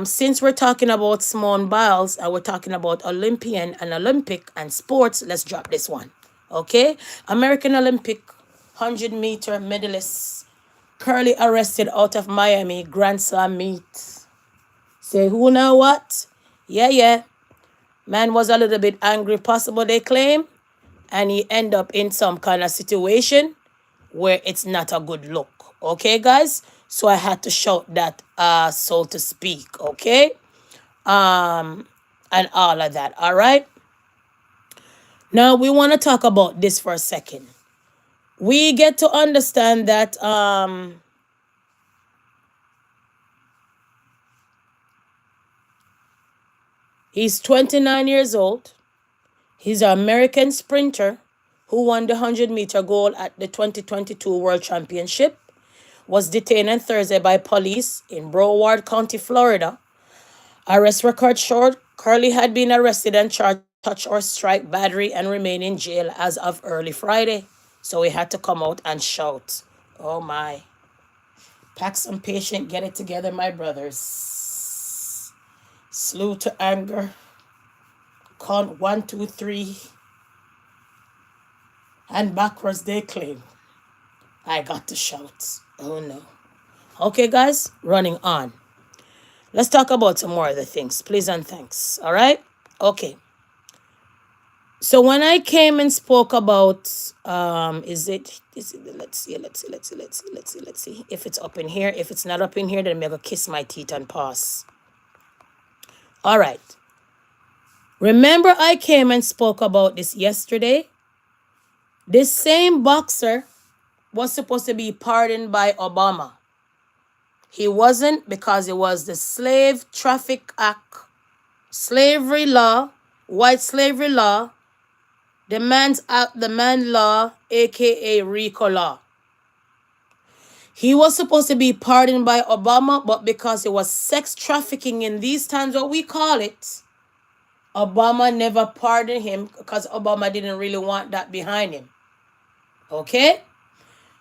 Since we're talking about Simone Biles and we're talking about Olympic and sports, let's drop this one. Okay? American Olympic 100-meter medalist currently arrested out of Miami Grand Slam meet. Say who know what? Yeah. Man was a little bit angry, possible they claim, and he end up in some kind of situation where it's not a good look. Okay, guys? So I had to shout that, so to speak. Okay? And all of that. All right? Now we want to talk about this for a second. We get to understand that he's 29 years old. He's an American sprinter who won the 100-meter gold at the 2022 World Championship. Was detained on Thursday by police in Broward County, Florida. Arrest record showed Curley had been arrested and charged with touch or strike battery and remain in jail as of early Friday. So he had to come out and shout. Oh my. Pack some patient, get it together, my brothers. Slew to anger. Count 1, 2, 3. And backwards they claim. I got to shout. Oh no. Okay, guys, running on. Let's talk about some more of the things. Please and thanks. All right? Okay. So when I came and spoke about is it let's see if it's up in here. If it's not up in here, then I'm gonna kiss my teeth and pass. All right. Remember I came and spoke about this yesterday? This same boxer was supposed to be pardoned by Obama. He wasn't because it was the Slave Traffic Act, slavery law, white slavery law, the Man's Act, the Man Law, aka RICO law. He was supposed to be pardoned by Obama, but because it was sex trafficking in these times, what we call it, Obama never pardoned him because Obama didn't really want that behind him. Okay?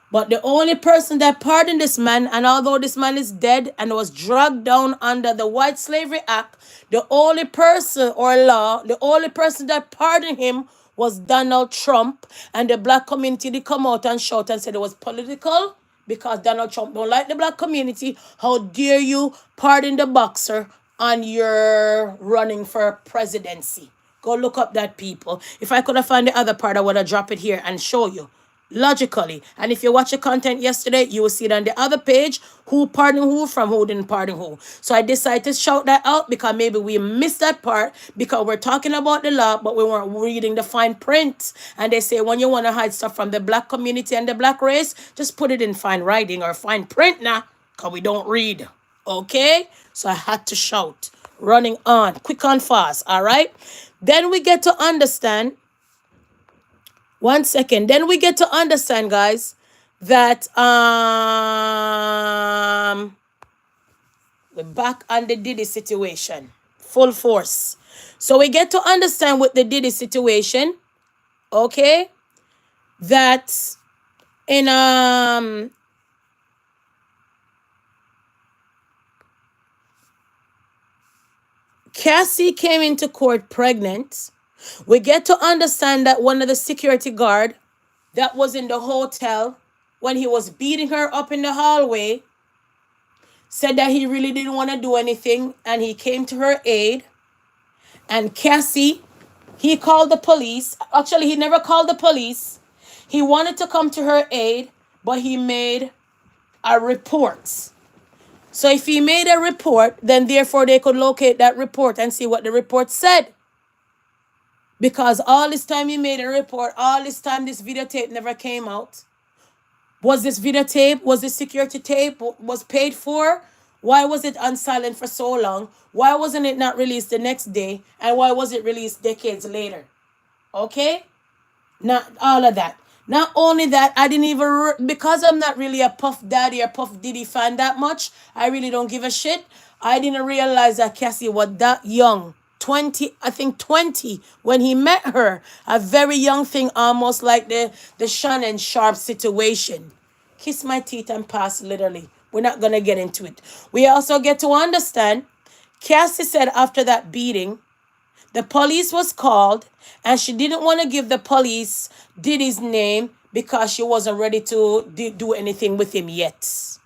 But the only person that pardoned this man, and although this man is dead and was dragged down under the White Slavery Act, the only person the only person that pardoned him was Donald Trump. And the black community did come out and shout and said it was political because Donald Trump don't like the black community. How dare you pardon the boxer and you're running for presidency? Go look up that, people. If I could have found the other part, I would have dropped it here and show you logically. And if you watch the content yesterday, you will see it on the other page who pardoned who from who didn't pardon who. So I decided to shout that out because maybe we missed that part because we're talking about the law, but we weren't reading the fine print. And they say when you want to hide stuff from the black community and the black race, just put it in fine writing or fine print now because we don't read. Okay? So I had to shout. Running on. Quick and fast. All right? Then we get to understand. 1 second. Then we get to understand, guys, that we're back on the Diddy situation. Full force. So we get to understand with the Diddy situation, okay, that in Cassie came into court pregnant. We get to understand that one of the security guard that was in the hotel when he was beating her up in the hallway said that he really didn't want to do anything and he came to her aid. And Cassie, he called the police. Actually, he never called the police. He wanted to come to her aid, but he made a report. So if he made a report, then therefore they could locate that report and see what the report said. Because all this time he made a report, all this time this videotape never came out. Was this videotape, was this security tape, was paid for? Why was it on silent for so long? Why wasn't it not released the next day? And why was it released decades later? Okay? Not all of that. Not only that, I didn't even, because I'm not really a Puff Daddy or Puff Diddy fan that much, I really don't give a shit. I didn't realize that Cassie was that young. 20, I think 20, when he met her. A very young thing, almost like the Shannon Sharp situation. Kiss my teeth and pass, literally. We're not going to get into it. We also get to understand, Cassie said after that beating, the police was called and she didn't want to give the police Diddy's name because she wasn't ready to do anything with him yet.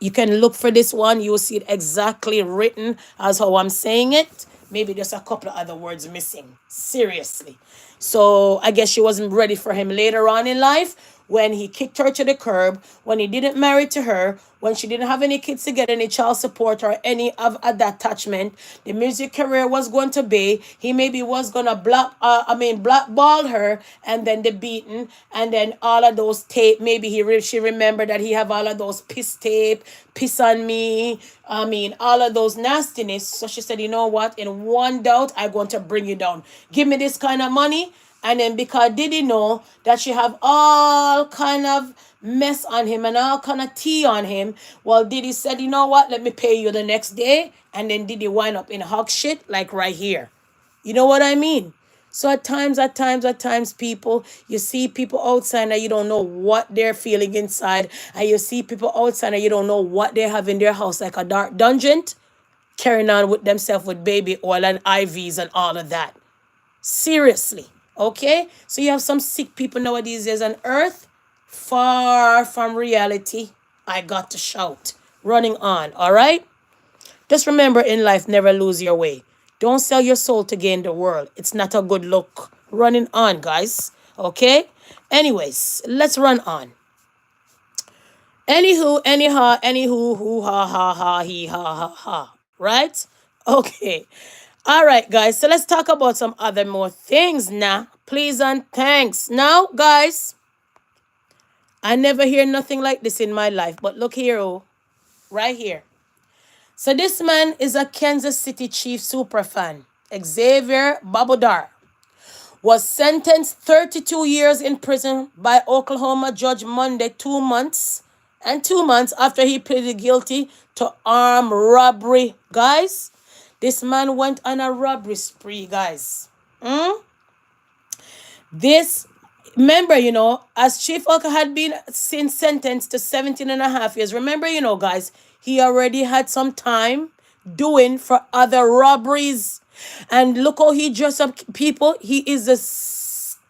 You can look for this one. You will see it exactly written as how I'm saying it. Maybe just a couple of other words missing. Seriously. So I guess she wasn't ready for him later on in life when he kicked her to the curb, when he didn't marry to her, when she didn't have any kids to get any child support or any of that attachment. The music career was going to be, he maybe was gonna blackball her, and then the beating, and then all of those tape. Maybe she remembered that he have all of those piss tape, piss on me. All of those nastiness. So she said, you know what? In one doubt, I'm going to bring you down. Give me this kind of money. And then because Diddy know that she have all kind of mess on him and all kind of tea on him, well, Diddy said, you know what? Let me pay you the next day. And then Diddy wind up in hog shit like right here. You know what I mean? So at times, people, you see people outside and you don't know what they're feeling inside. And you see people outside and you don't know what they have in their house, like a dark dungeon, carrying on with themselves with baby oil and IVs and all of that. Seriously. Okay? So you have some sick people nowadays on earth, far from reality. I got to shout. Running on. All right? Just remember in life, never lose your way. Don't sell your soul to gain the world. It's not a good look. Running on, guys. Okay? Anyways, let's run on. Anywho, anyhow, anywho, hoo, ha, ha, ha, he, ha, ha, ha. Right? Okay. All right, guys. So let's talk about some other more things now. Please and thanks. Now, guys, I never hear nothing like this in my life. But look here, oh, right here. So this man is a Kansas City Chiefs super fan. Xavier Babodar was sentenced 32 years in prison by Oklahoma judge Monday, 2 months after he pleaded guilty to armed robbery. Guys, this man went on a robbery spree, guys. This, remember, as Chief Oka had been since sentenced to 17 and a half years. Remember, guys, he already had some time doing for other robberies. And look how he dressed up, people. He is a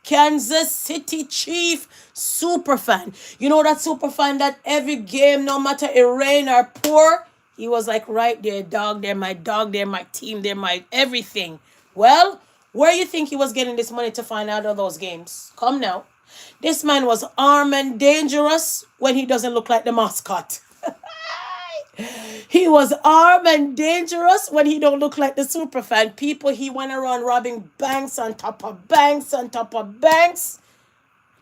Kansas City Chief super fan. You know that super fan that every game, no matter it rain or pour, he was like, right there, dog, they're my dog, they're my team, they're my everything. Well, where you think he was getting this money to find out of those games? Come now. This man was armed and dangerous when he doesn't look like the mascot. He was armed and dangerous when he don't look like the super fan. People, he went around robbing banks on top of banks on top of banks.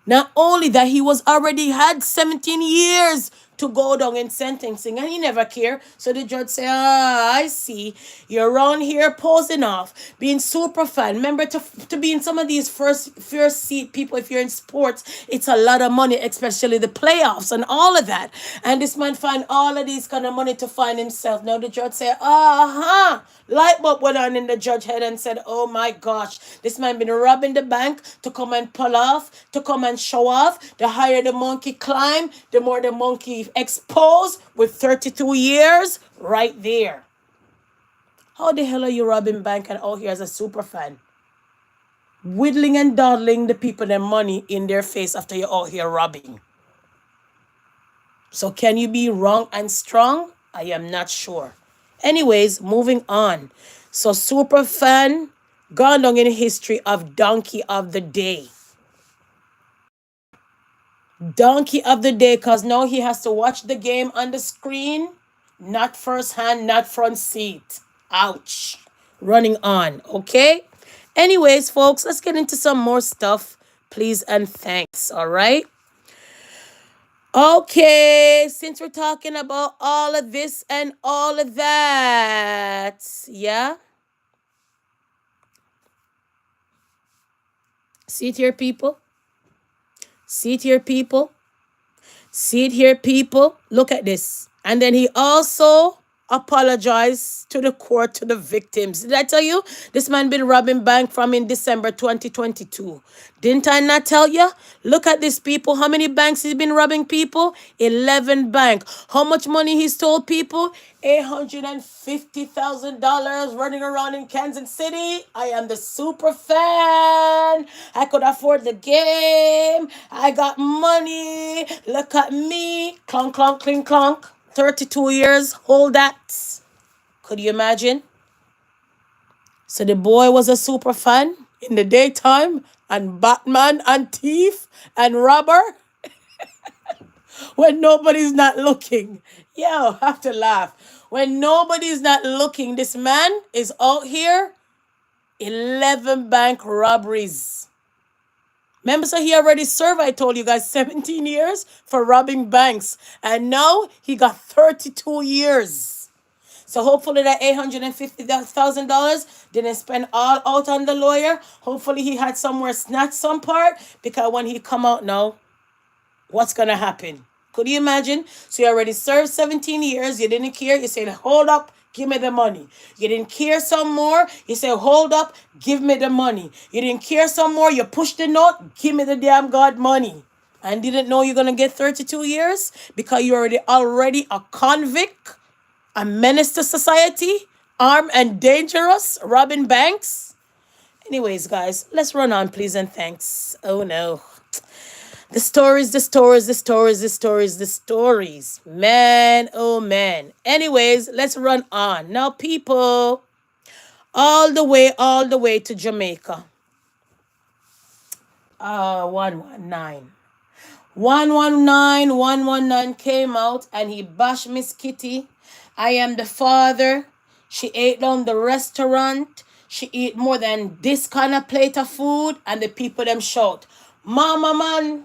Not only that, he was already had 17 years to go down in sentencing, and he never cared. So the judge said, I see. You're around here posing off, being super fan. Remember, to be in some of these first seat people, if you're in sports, it's a lot of money, especially the playoffs and all of that. And this man find all of these kind of money to find himself. Now the judge said, light bulb went on in the judge head and said, oh my gosh, this man been robbing the bank to come and pull off, to come and show off. The higher the monkey climb, the more the monkey exposed, with 32 years right there. How the hell are you robbing bank and out here as a super fan? Whittling and dawdling the people their money in their face after you're out here robbing. So can you be wrong and strong? I am not sure. Anyways, moving on. So super fan gone down in history of donkey of the day. Donkey of the day, because now he has to watch the game on the screen, not first hand, not front seat. Ouch. Running on, okay? Anyways, folks, let's get into some more stuff. Please and thanks, all right? Okay, since we're talking about all of this and all of that, yeah? See it here, people? See it here, people? See it here, people? Look at this. And then he also apologized to the court, to the victims. Did I tell you? This man been robbing bank from in December 2022. Didn't I not tell you? Look at this, people. How many banks he's been robbing, people? 11 bank. How much money he stole, people? $850,000 running around in Kansas City. I am the super fan. I could afford the game. I got money. Look at me. Clonk, clonk, clink, clonk. 32 years. Hold that. Could you imagine? So the boy was a super fan in the daytime and Batman and thief and robber when nobody's not looking. Yo, I have to laugh. When nobody's not looking, this man is out here 11 bank robberies. Remember, so he already served, I told you guys, 17 years for robbing banks. And now he got 32 years. So hopefully that $850,000 didn't spend all out on the lawyer. Hopefully he had somewhere snatched some part. Because when he come out now, what's going to happen? Could you imagine? So you already served 17 years. You didn't care. You said, hold up, give me the money. You didn't care some more. You said, hold up, give me the money. You didn't care some more. You pushed the note, give me the damn God money. And didn't know you're going to get 32 years because you're already a convict, a menace to society, armed and dangerous, robbing banks. Anyways, guys, let's run on, please, and thanks. Oh, no. The stories, the stories, the stories, the stories, the stories. Man, oh man. Anyways, let's run on. Now, people, all the way to Jamaica. 119. 119 came out and he bashed Miss Kitty. I am the father. She ate down the restaurant. She eat more than this kind of plate of food. And the people them shout, Mama man,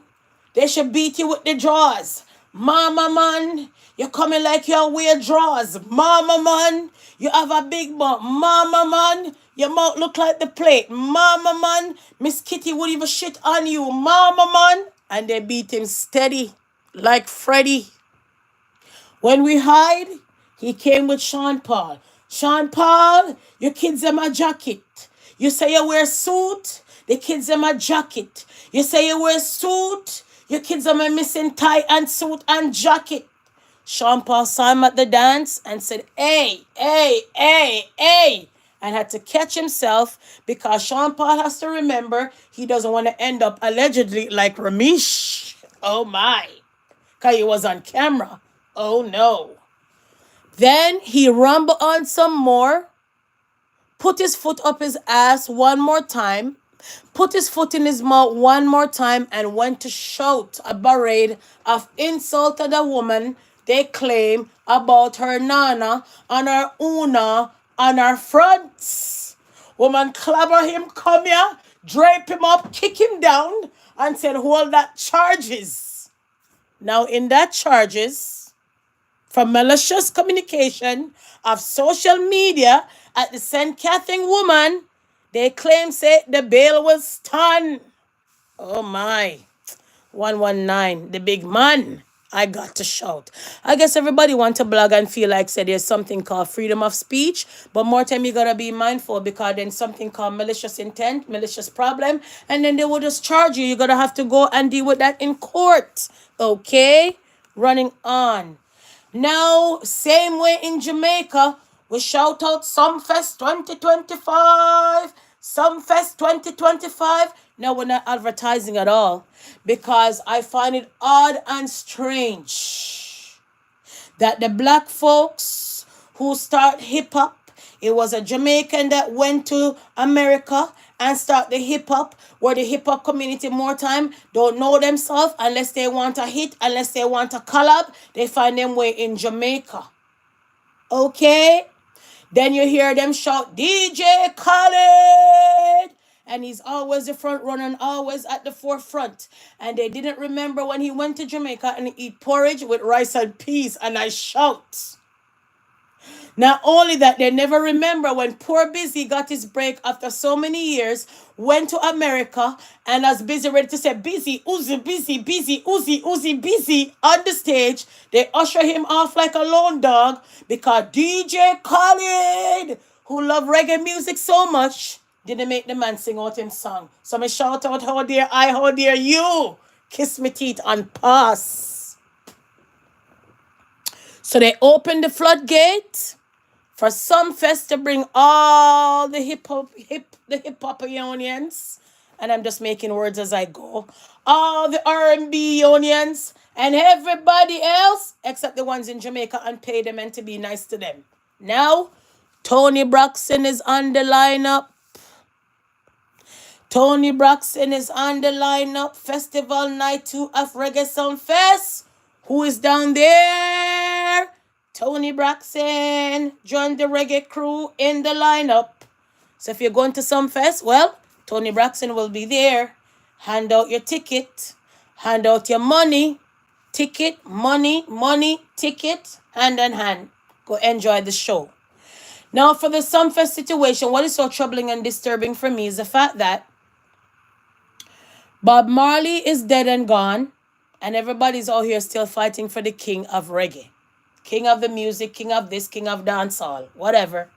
they should beat you with the drawers. Mama man, you're coming like you wear drawers. Mama man, you have a big mouth. Mama man, your mouth look like the plate. Mama man, Miss Kitty would even shit on you. Mama man. And they beat him steady like Freddy. When we hide, he came with Sean Paul. Sean Paul, your kids them a jacket. You say you wear suit, the kids them a jacket. You say you wear suit, your kids them a missing tie and suit and jacket. Sean Paul saw him at the dance and said, hey, hey, hey, hey. And had to catch himself because Sean Paul has to remember he doesn't want to end up allegedly like Ramesh. Oh my. Because he was on camera. Oh no. Then he rumbled on some more, put his foot up his ass one more time, put his foot in his mouth one more time, and went to shout a parade of insult at a woman they claim about her nana and her una on her fronts. Woman clobber him, come here, drape him up, kick him down, and said, hold that charges. Now in that charges, for malicious communication of social media at the St. Catherine woman, they claim say the bail was stunned. Oh my. 119, the big man. I got to shout. I guess everybody want to blog and feel like say there's something called freedom of speech, but more time you gotta be mindful because then something called malicious intent, malicious problem, and then they will just charge you. You gotta have to go and deal with that in court. Okay? Running on. Now, same way in Jamaica, we shout out Sumfest 2025, Sumfest 2025. No, we're not advertising at all because I find it odd and strange that the black folks who start hip hop, it was a Jamaican that went to America and start the hip hop, where the hip hop community more time don't know themselves unless they want a hit, unless they want a collab, they find them way in Jamaica. Okay? Then you hear them shout, DJ Khaled! And he's always the front runner and always at the forefront. And they didn't remember when he went to Jamaica and eat porridge with rice and peas. And I shout. Not only that, they never remember when poor Busy got his break after so many years, went to America, and as Busy ready to say, Busy, Uzi, Busy, Busy, Uzi, Uzi, Busy, on the stage, they usher him off like a lone dog because DJ Khaled, who loved reggae music so much, didn't make the man sing out him song. So me shout out, how dare I, how dare you, kiss me teeth and pass. So they opened the floodgate for Sumfest to bring all the hip hop unions and I'm just making words as I go, all the R&B unions and everybody else, except the ones in Jamaica, and pay them and to be nice to them. Now, Tony Braxton is on the lineup. Tony Braxton is on the lineup. Festival Night 2 of Reggae Sound Fest. Who is down there? Tony Braxton joined the reggae crew in the lineup. So if you're going to some fest, well, Tony Braxton will be there. Hand out your ticket. Hand out your money. Ticket, money, ticket, hand in hand. Go enjoy the show. Now, for the Sumfest situation, what is so troubling and disturbing for me is the fact that Bob Marley is dead and gone, and everybody's out here still fighting for the king of reggae. King of the music, king of this, king of dancehall, whatever.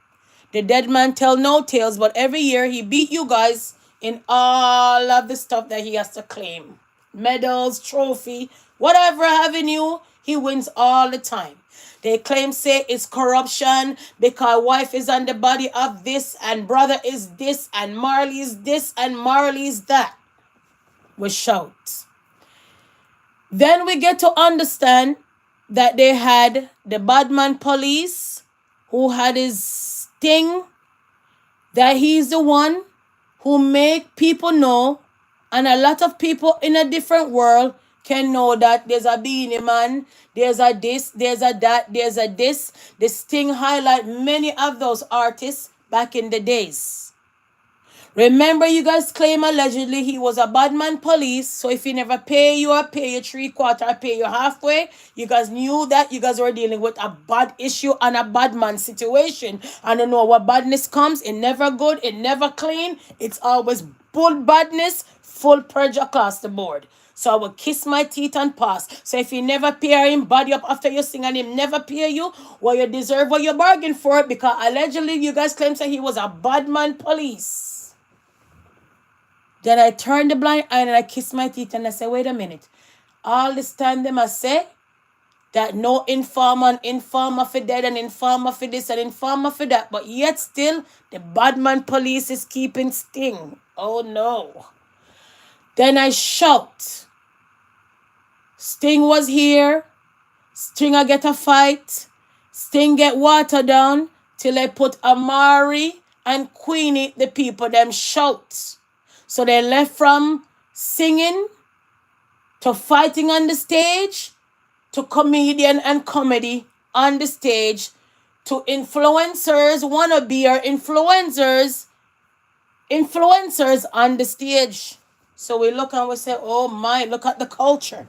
The dead man tell no tales, but every year he beat you guys in all of the stuff that he has to claim. Medals, trophy, whatever avenue, he wins all the time. They claim say it's corruption because wife is on the body of this and brother is this and Marley is this and Marley is that. We shout. Then we get to understand that they had the Badman police who had his thing, that he's the one who make people know, and a lot of people in a different world can know that there's a Beanie Man, there's a this, there's a that, there's a this. This thing highlight many of those artists back in the days. Remember, you guys claim allegedly he was a bad man police. So if he never pay you or pay you 3/4 or pay you halfway, you guys knew that you guys were dealing with a bad issue and a bad man situation. And you know what badness comes, it never good, it never clean. It's always bull badness, full purge across the board. So I will kiss my teeth and pass. So if you never pay him, body up after you sing and him never pay you, well, you deserve what you bargained for it, because allegedly you guys claim that he was a bad man police. Then I turn the blind eye and I kiss my teeth and I say, wait a minute. All this time they must say that no informer for dead and informer for this and informer for that. But yet still, the badman police is keeping Sting. Oh no. Then I shout. Sting was here. Sting I get a fight. Sting get watered down till I put Amari and Queenie, the people, them shout. So they left from singing to fighting on the stage to comedian and comedy on the stage to influencers, wannabe or influencers on the stage. So we look and we say, oh my, look at the culture.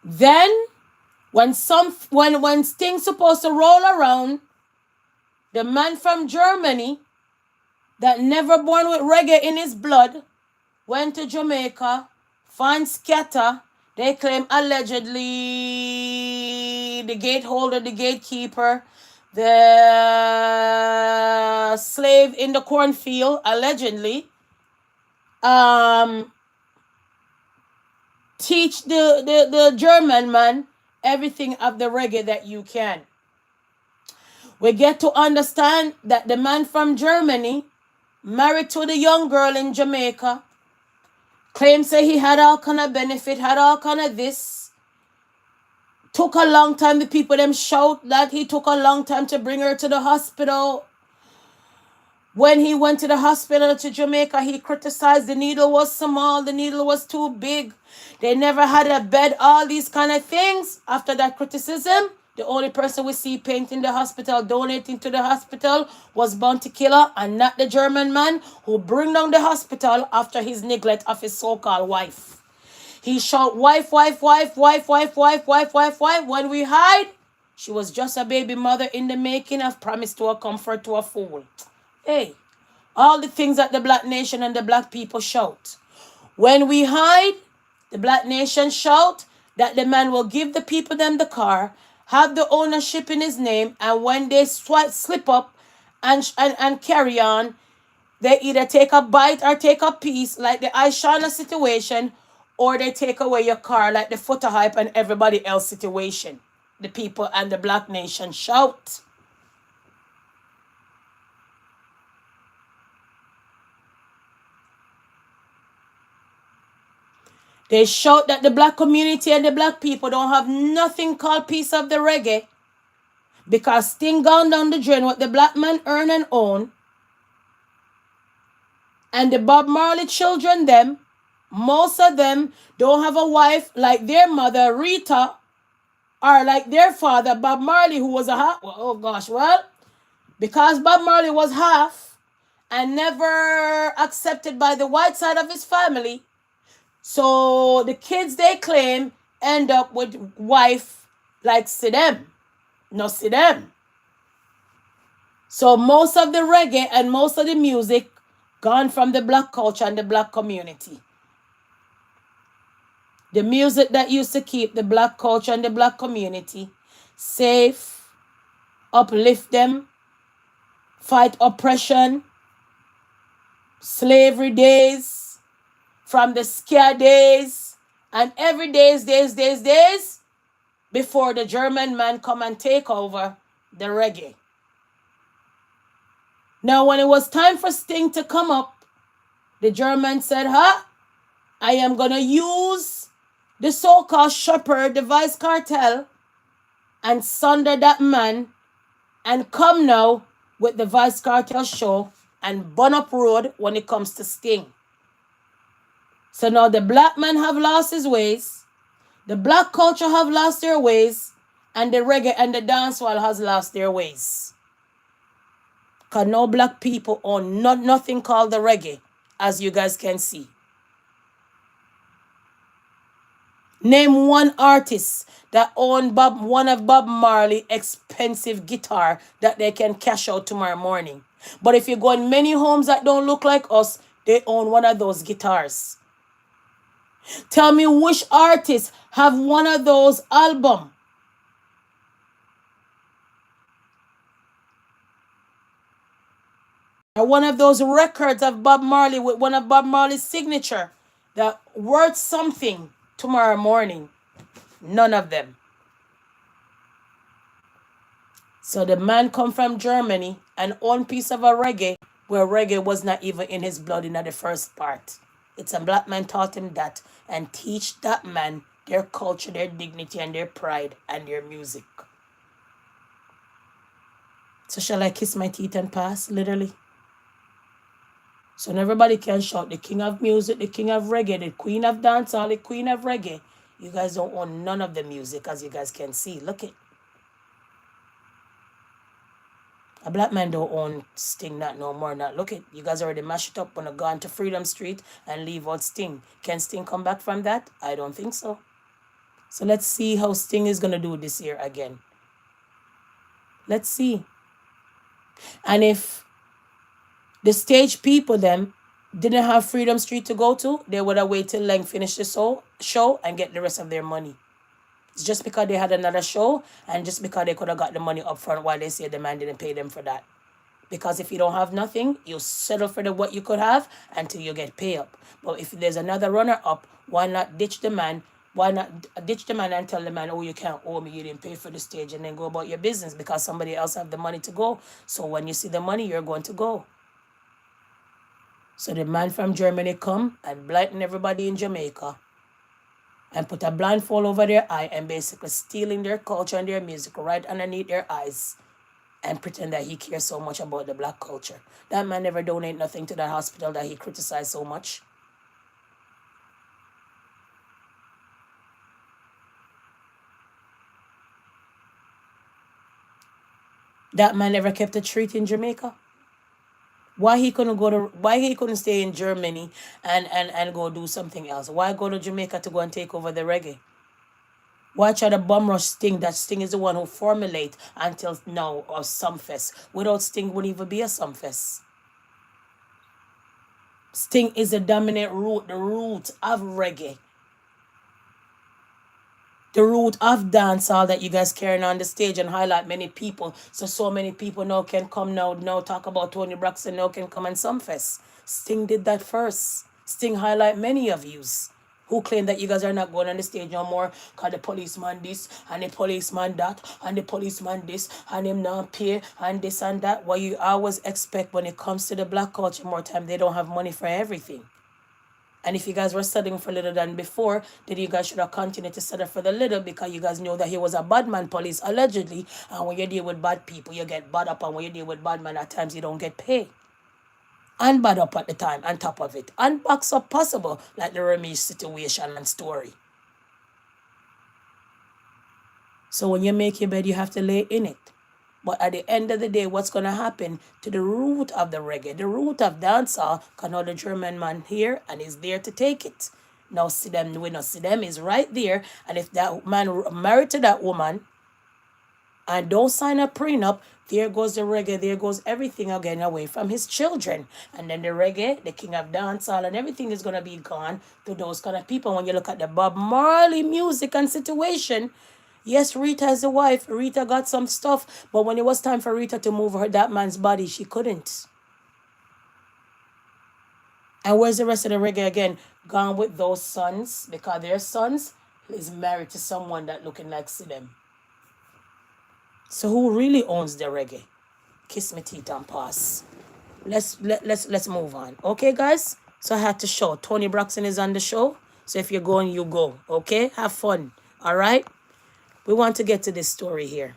Then when Sting's supposed to roll around, the man from Germany that never born with reggae in his blood went to Jamaica, found Scatter. They claim allegedly the gateholder, the gatekeeper, the slave in the cornfield, allegedly, teach the German man everything of the reggae that you can. We get to understand that the man from Germany married to the young girl in Jamaica, claims that he had all kind of benefit, had all kind of this. Took a long time, the people them shout that he took a long time to bring her to the hospital. When he went to the hospital to Jamaica, he criticized the needle was small, the needle was too big. They never had a bed, all these kind of things. After that criticism, the only person we see painting the hospital, donating to the hospital, was Bounty Killer and not the German man who bring down the hospital after his neglect of his so-called wife. He shout, wife, wife, wife, wife, wife, wife, wife, wife, wife. When we hide, she was just a baby mother in the making of promise to a comfort to a fool. Hey, all the things that the black nation and the black people shout. When we hide, the black nation shout that the man will give the people them the car, have the ownership in his name, and when they slip up and carry on, they either take a bite or take a piece, like the Aishana situation, or they take away your car, like the Footer Hype and everybody else situation. The people and the black nation shout. They shout that the black community and the black people don't have nothing called piece of the reggae because Sting gone down the drain what the black man earn and own. And the Bob Marley children, them, most of them don't have a wife like their mother, Rita, or like their father, Bob Marley, who was a half. Oh gosh, well, because Bob Marley was half and never accepted by the white side of his family, so the kids they claim end up with wife like see them. No see them. So most of the reggae and most of the music gone from the black culture and the black community. The music that used to keep the black culture and the black community safe, uplift them, fight oppression, slavery days, from the scare days, and every days before the German man come and take over the reggae. Now, when it was time for Sting to come up, the German said, I am going to use the so-called shepherd, the vice cartel, and sunder that man and come now with the vice cartel show and burn up road when it comes to Sting. So now the black man have lost his ways, the black culture have lost their ways, and the reggae and the dancehall has lost their ways. Because no black people own nothing called the reggae, as you guys can see. Name one artist that own one of Bob Marley's expensive guitar that they can cash out tomorrow morning. But if you go in many homes that don't look like us, they own one of those guitars. Tell me which artists have one of those albums. Or one of those records of Bob Marley with one of Bob Marley's signature that worth something tomorrow morning. None of them. So the man come from Germany and own piece of a reggae where reggae was not even in his blood in the first part. It's a black man taught him that and teach that man their culture, their dignity, and their pride and their music. So shall I kiss my teeth and pass, literally? So everybody can shout the king of music, the king of reggae, the queen of dancehall, the queen of reggae. You guys don't own none of the music, as you guys can see. Look it. A black man don't own Sting not no more. Not look it. You guys already mashed it up when I gone to Freedom Street and leave out Sting. Can Sting come back from that? I don't think so. So let's see how Sting is gonna do this year again. Let's see. And if the stage people them didn't have Freedom Street to go to, they would have waited till Lang finish the show and get the rest of their money. It's just because they had another show and just because they could have got the money up front while they say the man didn't pay them for that. Because if you don't have nothing, you settle for what you could have until you get paid up. But if there's another runner up, why not ditch the man? Why not ditch the man and tell the man, oh, you can't owe me, you didn't pay for the stage, and then go about your business because somebody else have the money to go. So when you see the money, you're going to go. So the man from Germany come and blighting everybody in Jamaica and put a blindfold over their eye and basically stealing their culture and their music right underneath their eyes and pretend that he cares so much about the black culture. That man never donate nothing to that hospital that he criticized so much. That man never kept a treat in Jamaica. Why he couldn't stay in Germany and go do something else? Why go to Jamaica to go and take over the reggae? Why try to bum rush Sting? That Sting is the one who formulate until now of Sumfest. Without Sting wouldn't even be a Sumfest. Sting is the dominant root, the root of reggae. The root of dancehall that you guys carrying on the stage and highlight many people. So many people now can come now talk about Tony Braxton now can come and Sumfest. Sting did that first. Sting highlight many of yous who claim that you guys are not going on the stage no more because the policeman this and the policeman that and the policeman this and him not pay and this and that. What you always expect when it comes to the black culture more time, they don't have money for everything. And if you guys were studying for little than before, then you guys should have continued to study for the little, because you guys know that he was a bad man police, allegedly. And when you deal with bad people, you get bad up. And when you deal with bad man, at times you don't get paid. And bad up at the time, on top of it. And backs up possible, like the Remy situation and story. So when you make your bed, you have to lay in it. But at the end of the day, what's going to happen to the root of the reggae, the root of dancehall, can all the German man here and is there to take it. Now see them, we not see them, is right there. And if that man married to that woman and don't sign a prenup, there goes the reggae, there goes everything again away from his children. And then the reggae, the king of dancehall, and everything is going to be gone to those kind of people. When you look at the Bob Marley music and situation, yes, Rita is the wife. Rita got some stuff. But when it was time for Rita to move that man's body, she couldn't. And where's the rest of the reggae again? Gone with those sons, because their sons is married to someone that looking like them. So who really owns the reggae? Kiss me teeth and pass. Let's move on. Okay, guys? So I had to show. Tony Braxton is on the show. So if you're going, you go. Okay? Have fun. All right? We want to get to this story here.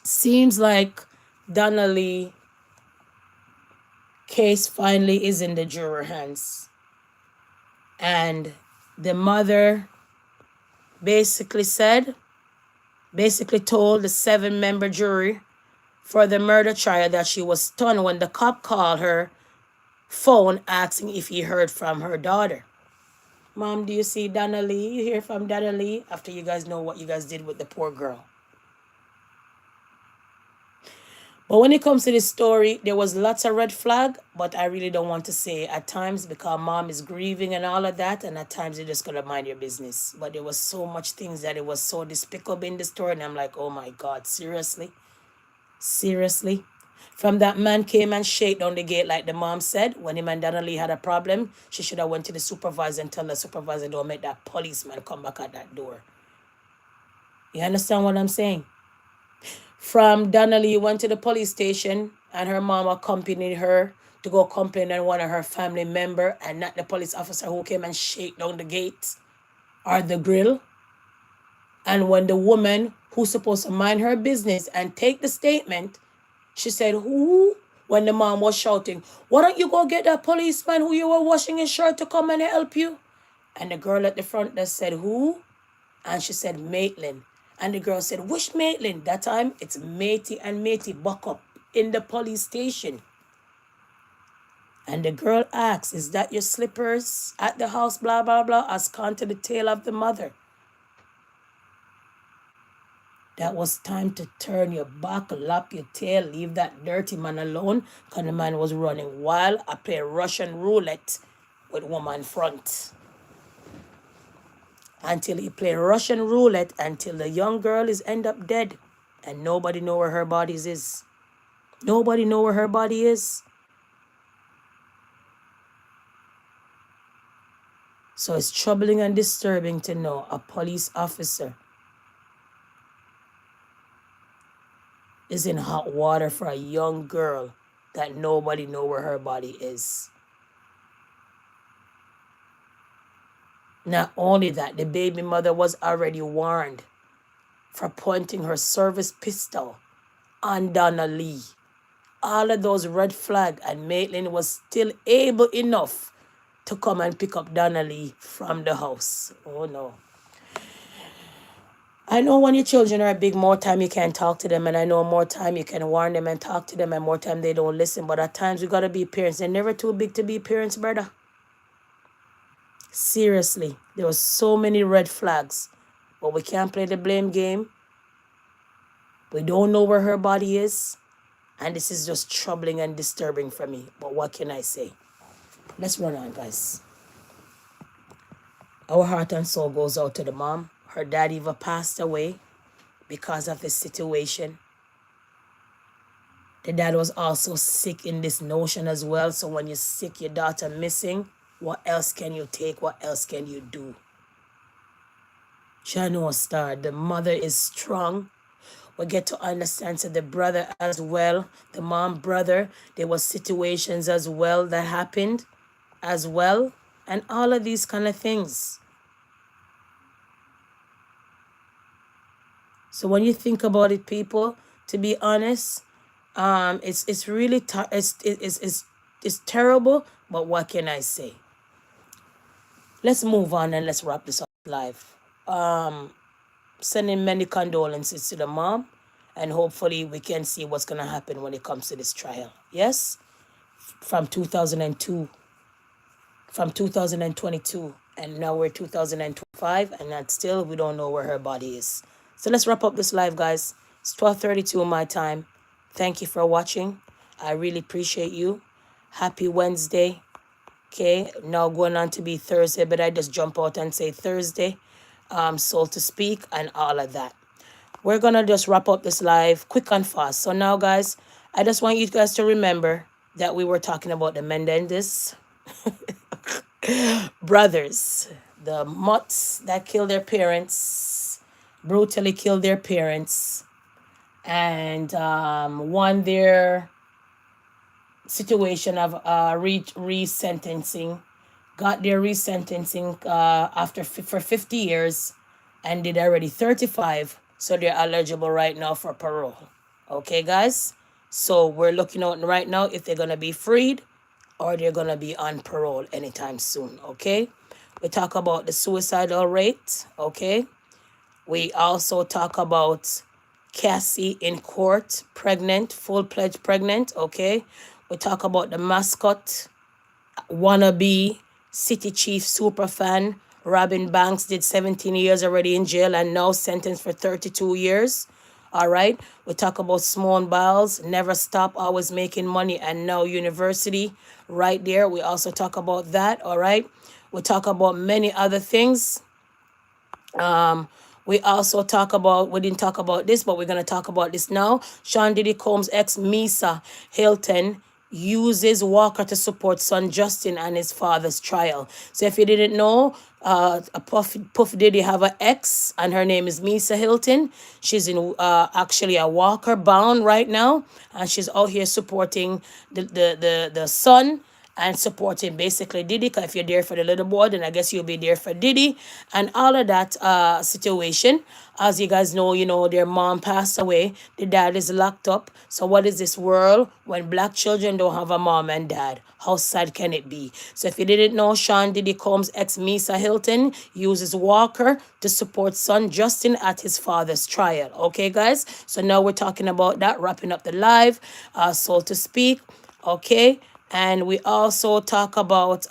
Seems like Donnelly case finally is in the juror hands. And the mother basically told the 7-member jury for the murder trial that she was stunned when the cop called her phone asking if he heard from her daughter. Mom, do you see Donnelly? You hear from Donnelly? After you guys know what you guys did with the poor girl. But when it comes to this story, there was lots of red flag, but I really don't want to say at times, because mom is grieving and all of that, and at times you just gotta mind your business. But there was so much things that it was so despicable in the story, and I'm like, oh my God, seriously? Seriously? From that man came and shake down the gate, like the mom said, when him and Donnelly had a problem, she should have went to the supervisor and tell the supervisor, don't make that policeman come back at that door. You understand what I'm saying? From Donnelly went to the police station, and her mom accompanied her to go complain on one of her family member, and not the police officer who came and shake down the gate or the grill. And when the woman who's supposed to mind her business and take the statement, she said, who? When the mom was shouting, why don't you go get that policeman who you were washing his shirt to come and help you? And the girl at the front desk said, who? And she said, Maitland. And the girl said, which Maitland? That time, it's Matey and Matey buck up in the police station. And the girl asks, is that your slippers at the house, blah, blah, blah, as gone to the tail of the mother. That was time to turn your back, lap your tail, leave that dirty man alone, because the man was running wild. I play Russian roulette with woman front. Until he play Russian roulette until the young girl is end up dead. And nobody know where her body is. Nobody know where her body is. So it's troubling and disturbing to know a police officer is in hot water for a young girl that nobody know where her body is. Not only that, the baby mother was already warned for pointing her service pistol on Donnelly. All of those red flags, and Maitland was still able enough to come and pick up Donnelly from the house. Oh no. I know when your children are big, more time you can talk to them, and I know more time you can warn them and talk to them, and more time they don't listen. But at times we gotta be parents. They're never too big to be parents, brother. Seriously, there was so many red flags, but we can't play the blame game. We don't know where her body is, and this is just troubling and disturbing for me. But what can I say? Let's run on, guys. Our heart and soul goes out to the mom. Her dad even passed away because of this situation. The dad was also sick in this notion as well. So when you're sick, your daughter missing, what else can you take? What else can you do? Jano Star, the mother is strong. We get to understand so the brother as well, the mom, brother, there was situations as well that happened as well. and all of these kind of things. So when you think about it, people, to be honest, it's really it's terrible. But what can I say? Let's move on and let's wrap this up live. Sending many condolences to the mom, and hopefully we can see what's gonna happen when it comes to this trial. Yes, from 2002, from 2022, and now we're 2025, and that still we don't know where her body is. So let's wrap up this live, guys. It's 12:32 my time. Thank you for watching. I really appreciate you. Happy Wednesday. Okay, now going on to be Thursday, but I just jump out and say Thursday, so to speak, and all of that. We're gonna just wrap up this live quick and fast. So now, guys, I just want you guys to remember that we were talking about the Menendez brothers, the mutts that killed their parents, brutally killed their parents, and won their situation of resentencing, got their resentencing after for 50 years, and did already 35, so they're eligible right now for parole. Okay, guys? So we're looking out right now if they're going to be freed or they're going to be on parole anytime soon, okay? We talk about the suicidal rate, okay? We also talk about Cassie in court, pregnant, full-fledged pregnant, okay? We talk about the mascot, wannabe, city chief superfan. Robin Banks did 17 years already in jail and now sentenced for 32 years. All right. We talk about Simone Biles, never stop, always making money, and now university right there. We also talk about that. All right. We talk about many other things. We also talk about, we didn't talk about this, but we're going to talk about this now. Sean Diddy Combs' ex, Misa Hilton, uses Walker to support son Justin and his father's trial. So if you didn't know, Puff Diddy have an ex, and her name is Misa Hilton. She's in actually a Walker bound right now, and she's out here supporting the son and supporting basically Diddy. Because if you're there for the little boy, then I guess you'll be there for Diddy and all of that situation. As you guys know, their mom passed away. The dad is locked up. So what is this world when black children don't have a mom and dad? How sad can it be? So if you didn't know, Sean Diddy Combs' ex Misa Hilton uses Walker to support son Justin at his father's trial. Okay, guys? So now we're talking about that, wrapping up the live, so to speak. Okay. And we also talk about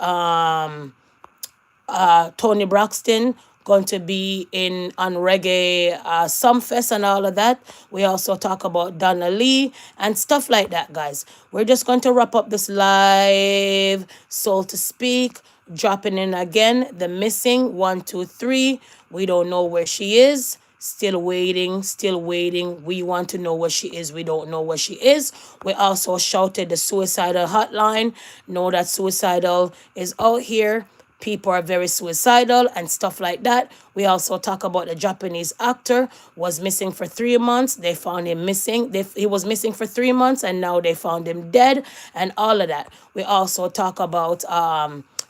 Tony Braxton going to be in on reggae Sumfest and all of that. We also talk about Donna Lee and stuff like that, guys. We're just going to wrap up this live, so to speak. Dropping in again, the missing 123. We don't know where she is. Still waiting, still waiting. We want to know where she is. We don't know where she is. We also shouted the suicidal hotline. Know that suicidal is out here. People are very suicidal and stuff like that. We also talk about the Japanese actor was missing for 3 months. They found him missing. He was missing for 3 months and now they found him dead and all of that. We also talk about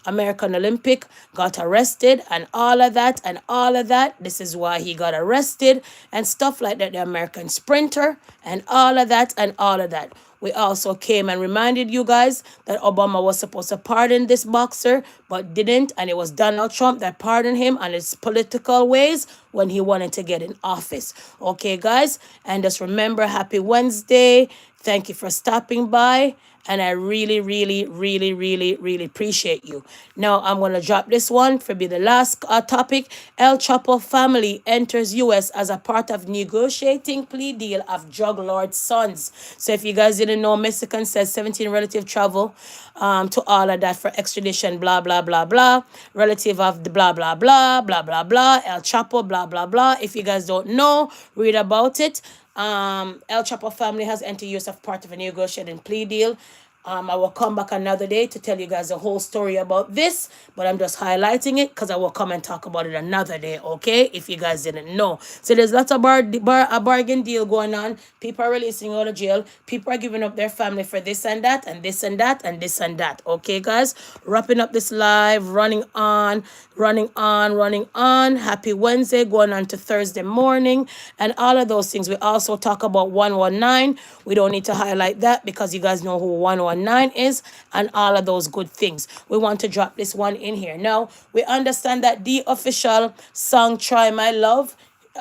American Olympic got arrested and all of that and all of that. This is why he got arrested and stuff like that. The American sprinter and all of that and all of that. We also came and reminded you guys that Obama was supposed to pardon this boxer, but didn't. And it was Donald Trump that pardoned him on his political ways when he wanted to get in office. Okay, guys? And just remember, happy Wednesday. Thank you for stopping by. And I really, really, really, really, really appreciate you. Now, I'm going to drop this one for be the last topic. El Chapo family enters U.S. as a part of negotiating plea deal of drug lord sons. So if you guys didn't know, Mexican says 17 relative travel to all of that for extradition, blah, blah, blah, blah. Relative of the blah, blah, blah, blah, blah, blah. El Chapo, blah, blah, blah. If you guys don't know, read about it. El Chapo family has entered U.S. as part of a negotiating plea deal I will come back another day to tell you guys the whole story about this, but I'm just highlighting it because I will come and talk about it another day, okay? If you guys didn't know. So there's lots of a bargain deal going on. People are releasing out of jail. People are giving up their family for this and that and this and that and this and that, okay, guys? Wrapping up this live, running on, running on, running on. Happy Wednesday, going on to Thursday morning, and all of those things. We also talk about 119. We don't need to highlight that because you guys know who 119 is and all of those good things. We want to drop this one in here. Now, we understand that the official song Try My Love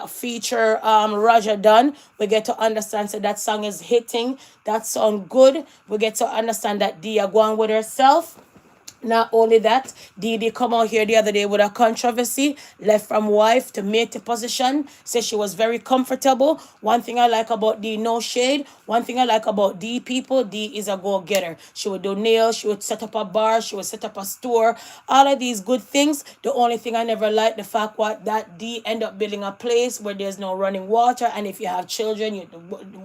feature Roger Dunn. We get to understand so that song is hitting. That song good. We get to understand that Dia going with herself. Not only that, Didi come out here the other day with a controversy, left from wife to mate position, said she was very comfortable. One thing I like about Dee, no shade. One thing I like about Dee people, Dee is a go-getter. She would do nails, she would set up a bar, she would set up a store, all of these good things. The only thing I never liked, the fact what that Dee end up building a place where there's no running water, and if you have children,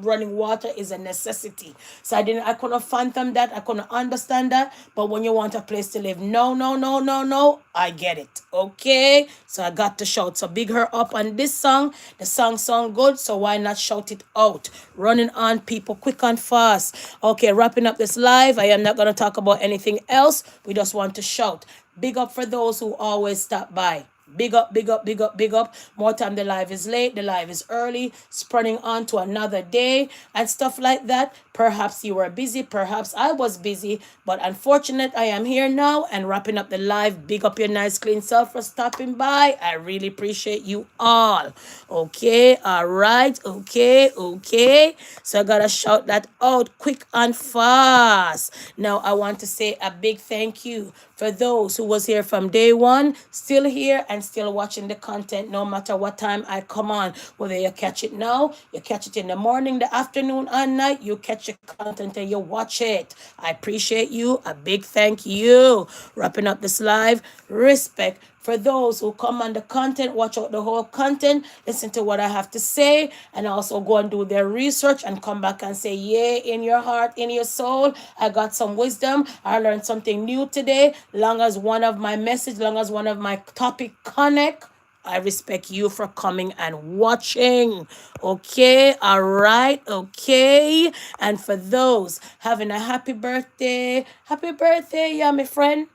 running water is a necessity. So I couldn't fathom that, I couldn't understand that, but when you want a place to live, no, no, no, no, no, I get it, okay? So I got to shout. So big her up on this song. The song sound good, so why not shout it out? Running on, people, quick and fast. Okay, wrapping up this live. I am not going to talk about anything else. We just want to shout. Big up for those who always stop by. Big up, big up, big up, big up. More time the live is late, the live is early, spreading on to another day and stuff like that. Perhaps you were busy, perhaps I was busy, but unfortunate I am here now and wrapping up the live. Big up your nice clean self for stopping by. I really appreciate you all. Okay, all right, okay, okay. So I gotta shout that out quick and fast. Now I want to say a big thank you for those who was here from day one, still here and still watching the content no matter what time I come on. Whether you catch it now, you catch it in the morning, the afternoon, and night, you catch your content and you watch it. I appreciate you. A big thank you. Wrapping up this live. Respect for those who come on the content, watch out the whole content, listen to what I have to say, and also go and do their research and come back and say, yeah, in your heart, in your soul, I got some wisdom. I learned something new today. Long as one of my message, long as one of my topic connect, I respect you for coming and watching. Okay, all right, okay. And for those having a happy birthday, yeah, my friend.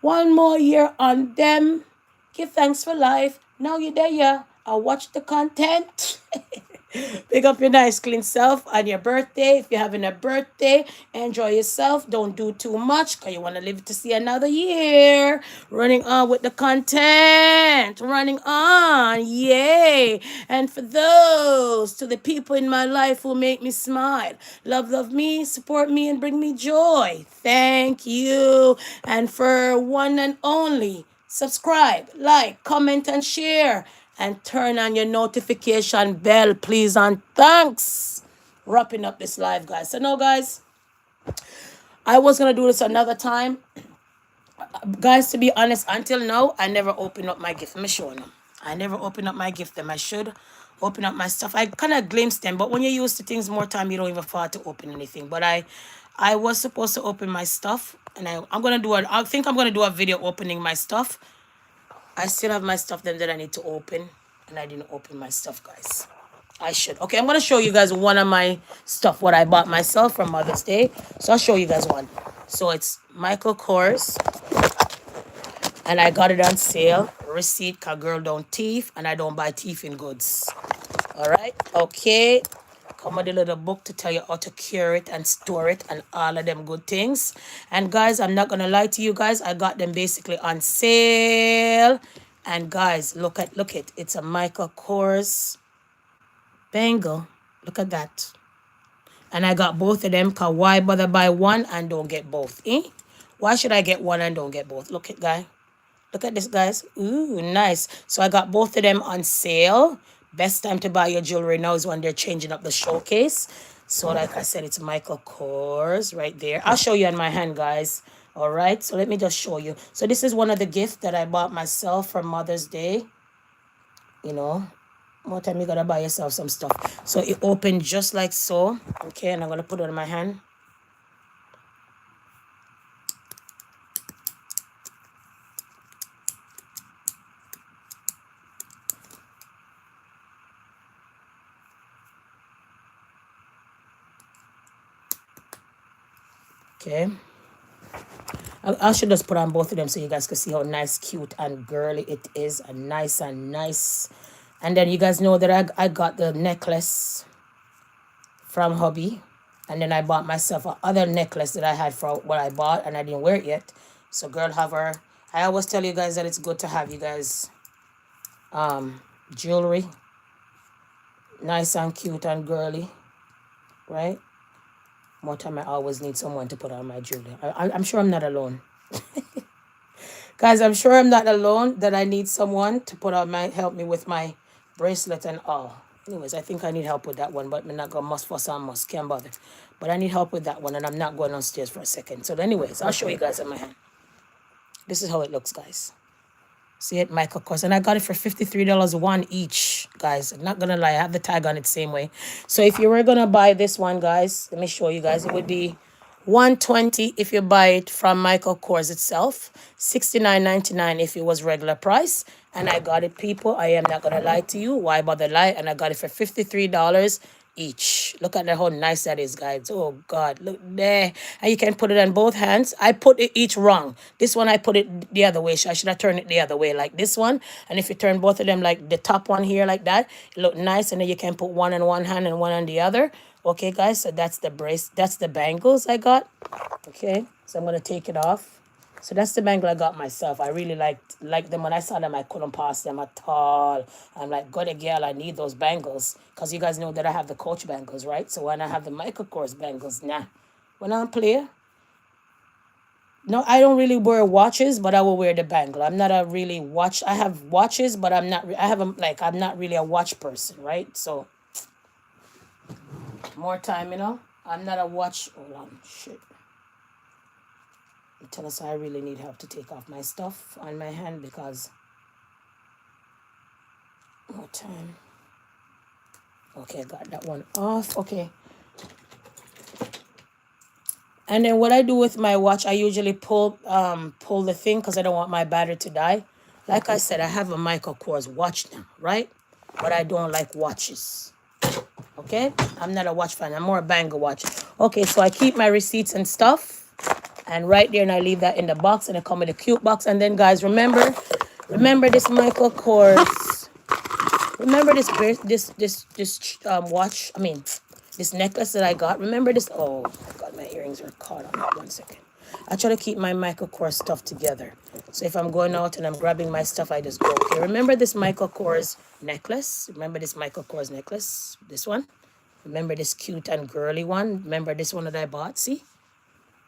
One more year on them. Give thanks for life. Now you're there, yeah. I watch the content. Pick up your nice clean self on your birthday. If you're having a birthday, enjoy yourself. Don't do too much because you want to live to see another year. Running on with the content. Running on. Yay. And for those, to the people in my life who make me smile, love me, support me, and bring me joy. Thank you. And for one and only, subscribe, like, comment, and share. And turn on your notification bell, please, and thanks. Wrapping up this live, guys. So now, guys, I was going to do this another time. Guys, to be honest, until now, I never opened up my gift. I'm showing them. I never opened up my gift. Them I should open up my stuff. I kind of glimpsed them, but when you're used to things more time, you don't even thought to open anything. But I was supposed to open my stuff, and I think I'm gonna do a video opening my stuff. I still have my stuff then that I need to open, and I didn't open my stuff, guys. I should. Okay, I'm going to show you guys one of my stuff, what I bought myself for Mother's Day. So I'll show you guys one. So it's Michael Kors, and I got it on sale. Receipt, cause girl don't thief, and I don't buy thieving goods. All right, okay. Come with a little book to tell you how to cure it and store it and all of them good things. And guys, I'm not gonna lie to you guys. I got them basically on sale. And guys, look it. It's a Michael Kors bangle. Look at that. And I got both of them. Cause why bother buy one and don't get both? Why should I get one and don't get both? Look at guy. Look at this, guys. Ooh, nice. So I got both of them on sale. Best time to buy your jewelry now is when they're changing up the showcase. So like I said, it's Michael Kors right there. I'll show you on my hand, guys. All right. So let me just show you. So this is one of the gifts that I bought myself for Mother's Day. You know, more time you got to buy yourself some stuff. So it opened just like so. Okay. And I'm going to put it in my hand. Okay. I should just put on both of them so you guys can see how nice, cute, and girly it is. And nice and nice. And then you guys know that I got the necklace from hubby. And then I bought myself a other necklace that I had for what I bought and I didn't wear it yet. So girl have her. I always tell you guys that it's good to have you guys jewelry. Nice and cute and girly. Right? More time I always need someone to put on my jewelry. I'm sure I'm not alone. Guys, I'm sure I'm not alone that I need someone to put on my, help me with my bracelet and all. Anyways, I think I need help with that one, but I'm not going to must fuss on must, can't bother. But I need help with that one, and I'm not going downstairs for a second. So anyways, I'll show you guys in my hand. This is how it looks, guys. See it, Michael Kors. And I got it for $53 one each, guys. I'm not going to lie. I have the tag on it same way. So if you were going to buy this one, guys, let me show you guys. It would be $120 if you buy it from Michael Kors itself. $69.99 if it was regular price. And I got it, people. I am not going to lie to you. Why bother lie? And I got it for $53 each. Look at that, how nice that is, guys. Oh God, look there. And you can put it on both hands. I put it each wrong. This one I put it the other way, so I should have turned it the other way, like this one. And if you turn both of them, like the top one here, like that, it look nice. And then you can put one on one hand and one on the other. Okay, guys, so that's the brace, that's the bangles I got. Okay, so I'm gonna take it off. So that's the bangle I got myself. I really liked them. When I saw them, I couldn't pass them at all. I'm like, God, a girl, I need those bangles. Because you guys know that I have the Coach bangles, right? So when I have the Michael Kors bangles, nah. When I'm player, no, I don't really wear watches, but I will wear the bangle. I'm not a really watch. I have watches, but I'm not, I'm not really a watch person, right? So, more time, you know. I'm not a watch. Hold on, shit. Tell us I really need help to take off my stuff on my hand because more time. Okay, I got that one off. Okay. And then what I do with my watch, I usually pull the thing because I don't want my battery to die. Like I said, I have a Michael Kors watch now, right? But I don't like watches. Okay? I'm not a watch fan. I'm more a banger watch. Okay, so I keep my receipts and stuff. And right there, and I leave that in the box, and I come with a cute box. And then, guys, remember this Michael Kors. Remember this watch. I mean, this necklace that I got. Remember this? Oh God, my earrings are caught on it. 1 second. I try to keep my Michael Kors stuff together. So if I'm going out and I'm grabbing my stuff, I just go. Okay, remember this Michael Kors necklace? Remember this Michael Kors necklace? This one. Remember this cute and girly one? Remember this one that I bought? See?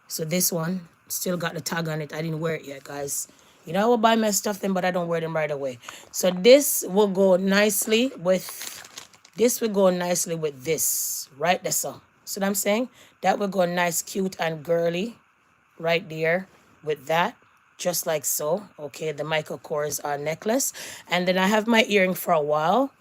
So this one still got the tag on it. I didn't wear it yet, guys. You know, I will buy my stuff then, but I don't wear them right away. So this will go nicely with this, right? That's all. So what I'm saying? That will go nice, cute, and girly right there with that. Just like so. Okay, the Michael Kors necklace. And then I have my earring for a while.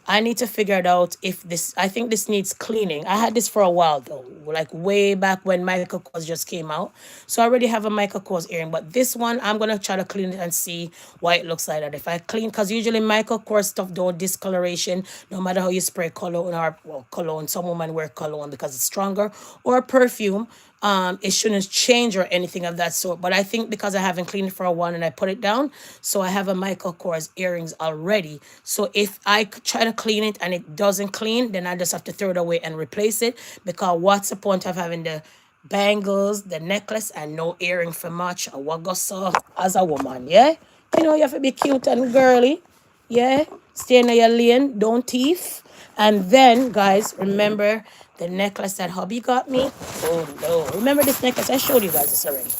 I need to figure it out if this, I think this needs cleaning. I had this for a while though, like way back when Michael Kors just came out. So I already have a Michael Kors earring, but this one, I'm going to try to clean it and see why it looks like that. If I clean, because usually Michael Kors stuff don't discoloration, no matter how you spray cologne or, well, cologne. Some women wear cologne because it's stronger, or perfume. It shouldn't change or anything of that sort. But I think because I haven't cleaned it for a while and I put it down, so I have a Michael Kors earrings already. So if I try to clean it and it doesn't clean, then I just have to throw it away and replace it. Because what's the point of having the bangles, the necklace, and no earring for match? What goes so as a woman, yeah? You know, you have to be cute and girly, yeah? Stay in your lane, don't thief. And then, guys, remember the necklace that hubby got me? Oh, no. Remember this necklace? I showed you guys this already.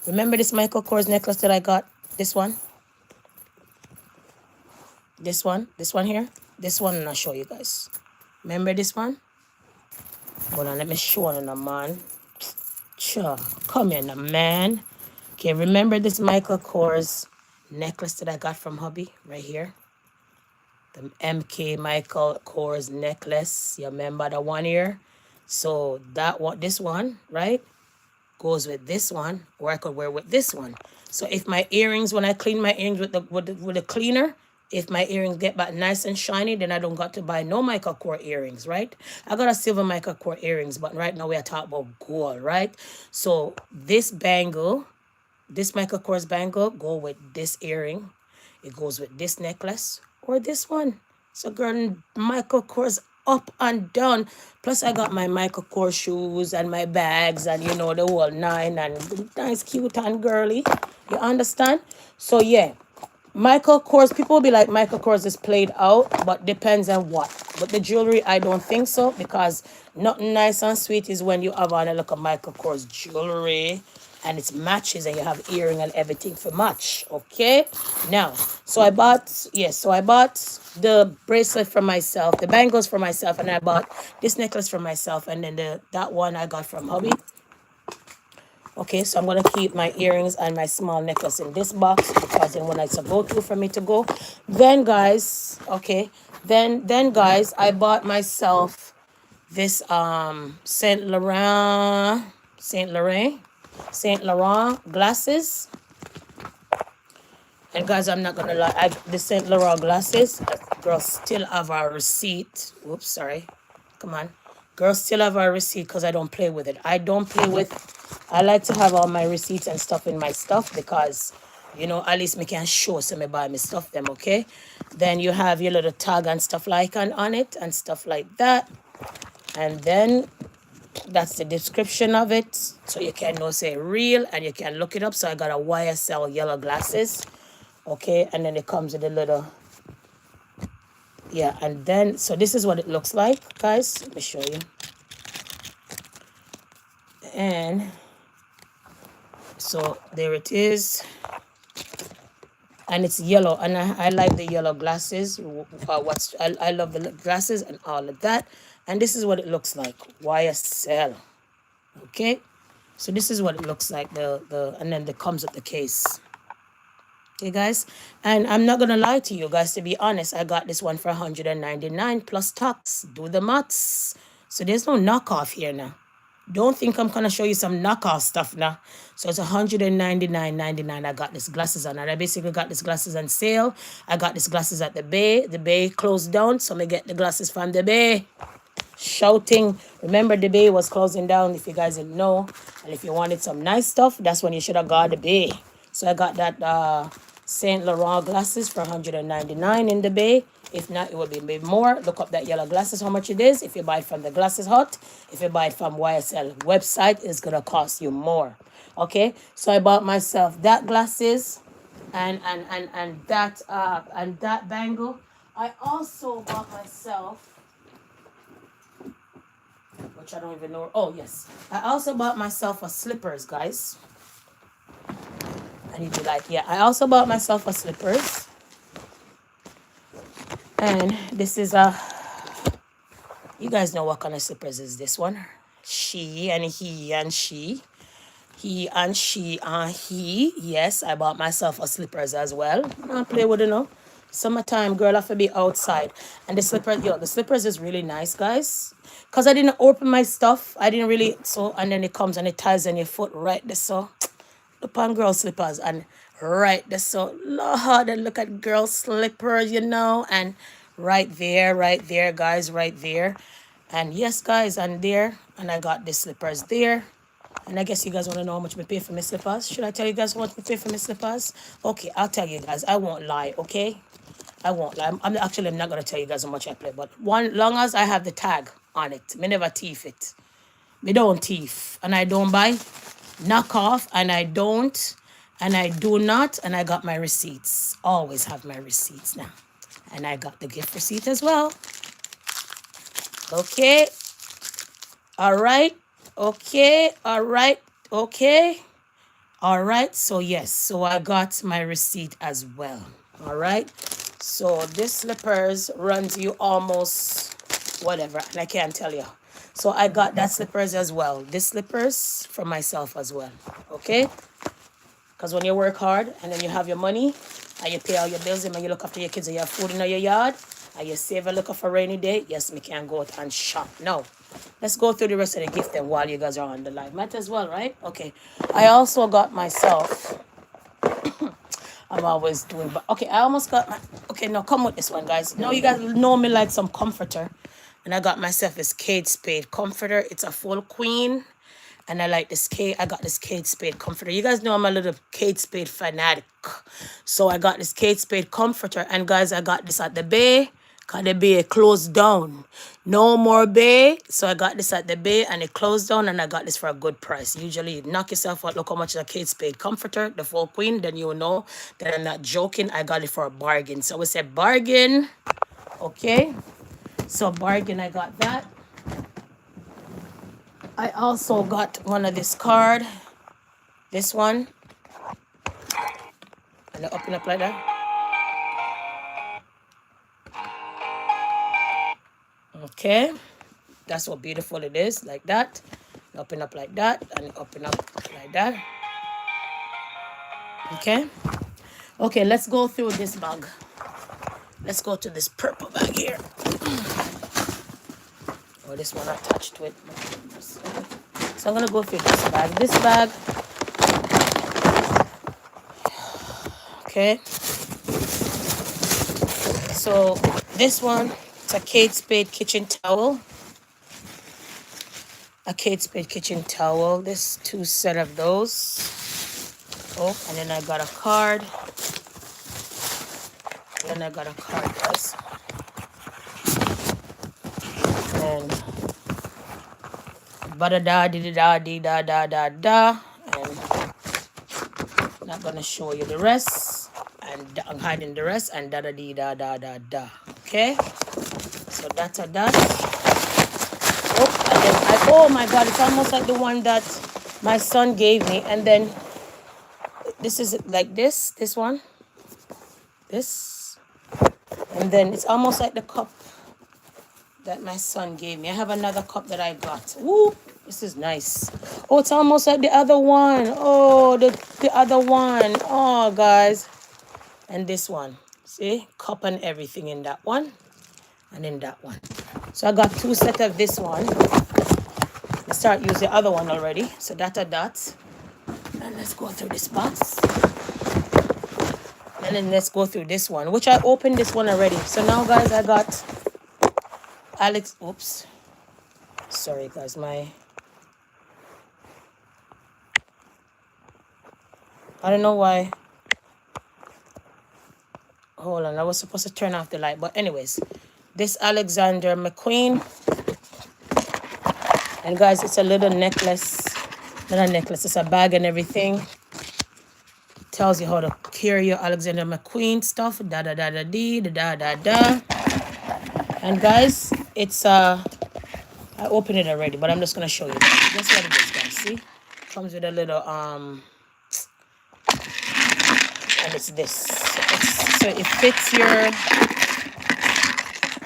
Remember this Michael Kors necklace that I got? This one? This one? This one here? This one, and I'll show you guys. Remember this one? Hold on, let me show you, man. Sure. Come here, man. Okay, remember this Michael Kors necklace that I got from hubby? Right here. The MK Michael Kors necklace. You remember the one here? So that one, this one, right, goes with this one, or I could wear with this one. So if my earrings, when I clean my earrings with the cleaner, If my earrings get back nice and shiny, then I don't got to buy no Michael Kors earrings, right? I got a silver Michael Kors earrings, but right now we are talking about gold, right? So this bangle, this Michael Kors bangle, go with this earring. It goes with this necklace or this one. So girl, Michael Kors up and down. Plus I got my Michael Kors shoes and my bags and you know the whole nine and nice, cute and girly. You understand? So yeah. Michael Kors, people will be like, Michael Kors is played out, but depends on what. But the jewelry, I don't think so, because nothing nice and sweet is when you have on a look of Michael Kors jewelry and it's matches and you have earring and everything for match. Okay? Now, so I bought, yes, so I bought the bracelet for myself, the bangles for myself, and I bought this necklace for myself, and then that one I got from hubby. Okay, so I'm gonna keep my earrings and my small necklace in this box because then when it's a go-to for me to go. Then guys, okay, then guys, I bought myself this Saint Laurent glasses. And guys, I'm not gonna lie, the Saint Laurent glasses, girls still have our receipt. Whoops, sorry. Come on. Girls still have our receipt because I don't play with it. I like to have all my receipts and stuff in my stuff because, you know, at least me can show some me buy me stuff them, okay? Then you have your little tag and stuff like on it and stuff like that. And then that's the description of it. So you can know say real and you can look it up. So I got a YSL yellow glasses. Okay, and then it comes with a little, yeah, and then so this is what it looks like, guys. Let me show you. And so there it is, and it's yellow, and I like the yellow glasses. I love the glasses and all of that. And this is what it looks like, YSL. Okay, so this is what it looks like, and then it comes with the case. Okay, guys, and I'm not gonna lie to you guys, to be honest, I got this one for 199 plus tax. Do the maths. So there's no knockoff here now. Don't think I'm gonna show you some knockoff stuff now. So it's 199.99. I got these glasses on, and I basically got these glasses on sale. I got these glasses at the Bay. The Bay closed down, so I get the glasses from the Bay. Shouting, remember the Bay was closing down, if you guys didn't know. And if you wanted some nice stuff, that's when you should have got the Bay. So I got that Saint Laurent glasses for 199 in the Bay. If not, it will be a bit more. Look up that yellow glasses, how much it is. If you buy it from the Glasses Hut, if you buy it from YSL website, it's gonna cost you more. Okay, so I bought myself that glasses and that bangle. I also bought myself, which I don't even know. Oh yes, I also bought myself a slippers, guys. And you'd be like, yeah, I also bought myself a slippers. And this is you guys know what kind of slippers is this one. She and he and she. He and she and he. Yes, I bought myself a slippers as well. I play with it now. Summertime, girl, I have to be outside. And the slippers, the slippers is really nice, guys. Because I didn't open my stuff. I didn't really, so, and then it comes and it ties on your foot right there, so. Look on girl slippers and right there, so Lord, and look at girl slippers, you know, and right there, guys, right there. And yes, guys, and there, and I got the slippers there. And I guess you guys want to know how much we pay for my slippers. Should I tell you guys how much we pay for my slippers? Okay, I'll tell you guys. I won't lie, okay? I won't lie. I'm not going to tell you guys how much I pay, but long as I have the tag on it, me never thief it. Me don't thief, and I don't buy knockoff, and I do not, and I got my receipts. Always have my receipts now. And I got the gift receipt as well. Okay. All right. Okay. All right. Okay. All right. So yes, so I got my receipt as well. All right. So this slippers runs you almost whatever, and I can't tell you. So I got that slippers as well. This slippers for myself as well. Okay? Because when you work hard and then you have your money and you pay all your bills and you look after your kids and you have food in your yard and you save a look for a rainy day, yes, me can go out and shop. Now, let's go through the rest of the gift then while you guys are on the live. Might as well, right? Okay. I also got myself I'm always doing, but okay, I almost got my, okay, now come with this one, guys. Now you guys know me like some comforter. And I got myself this Kate Spade comforter. It's a full queen. And I like this Kate, I got this Kate Spade comforter. You guys know I'm a little Kate Spade fanatic. So I got this Kate Spade comforter. And guys, I got this at the Bay. Cause the Bay closed down. No more Bay. So I got this at the Bay and it closed down and I got this for a good price. Usually you knock yourself out, look how much is a Kate Spade comforter, the full queen, then you will know that I'm not joking. I got it for a bargain. So we said bargain. Okay. So bargain, I got that. I also got one of this card. This one. And I open up like that. Okay. That's how beautiful it is. Like that. Open up like that. And open up like that. Okay. Okay, let's go through this bag. Let's go to this purple bag here. Oh, this one attached to it. So I'm going to go through this bag. This bag. Okay. So this one, it's a Kate Spade kitchen towel. A Kate Spade kitchen towel. There's 2 set of those. Oh, and then I got a card. Then I got a card, guys. And da da di da di da da da da. And I'm not gonna show you the rest. And I'm hiding the rest. And da da di da da da da. Okay. So that's a that. Oh, and then oh my God, it's almost like the one that my son gave me. And then this is like this one. This. And then it's almost like the cup that my son gave me. I have another cup that I got. Ooh, this is nice. Oh, it's almost like the other one. Oh, the other one. Oh, guys. And this one. See? Cup and everything in that one. And in that one. So I got 2 sets of this one. Let's start using the other one already. So that. And let's go through this box. And then let's go through this one, which I opened this one already. So now, guys, I got Alex. Oops. Sorry, guys. I don't know why. Hold on. I was supposed to turn off the light. But anyways, this Alexander McQueen. And, guys, it's a little necklace. Not a necklace. It's a bag and everything. Tells you how to carry your Alexander McQueen stuff. Da da da da dee da da da. And guys, it's I opened it already, but I'm just gonna show you. That's what it is, guys. See, comes with a little and it's this. So it fits your.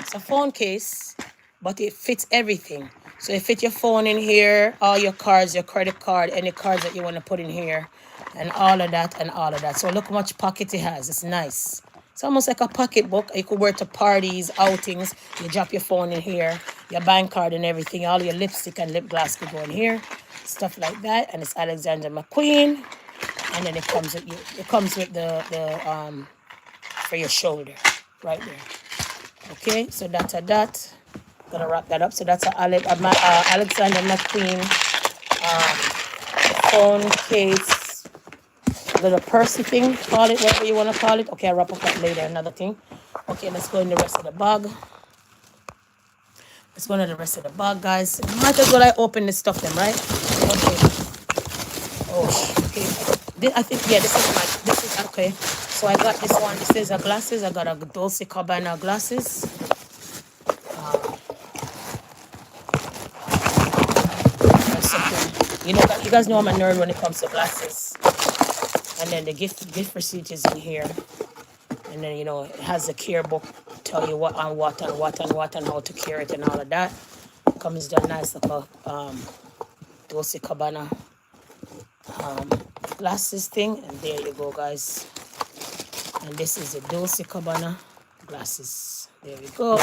It's a phone case, but it fits everything. So it fits your phone in here, all your cards, your credit card, any cards that you want to put in here, and all of that and all of that. So look how much pocket it has. It's nice. It's almost like a pocketbook. You could wear it to parties, outings. You drop your phone in here, your bank card and everything. All your lipstick and lip gloss could go in here. Stuff like that. And it's Alexander McQueen. And then it comes with you. It comes with the for your shoulder right there. Okay, so that's a that. Gonna wrap that up. So that's a Alexander McQueen phone case, little pursey thing, call it whatever you want to call it. Okay, I'll wrap up that later, another thing. Okay, let's go in the rest of the bag. Let's go into the rest of the bag, guys. Might as well I open this stuff then, right? Okay. Oh, okay. I think, yeah, this is, okay. So I got this one. This is a glasses. I got a Dolce Gabbana glasses. You know, you guys know I'm a nerd when it comes to glasses. And then the gift receipt is in here. And then, you know, it has a care book, tell you what and what and what and what and how to care it and all of that. Comes with a nice little Dolce Gabbana glasses thing. And there you go, guys. And this is the Dolce Gabbana glasses. There we go.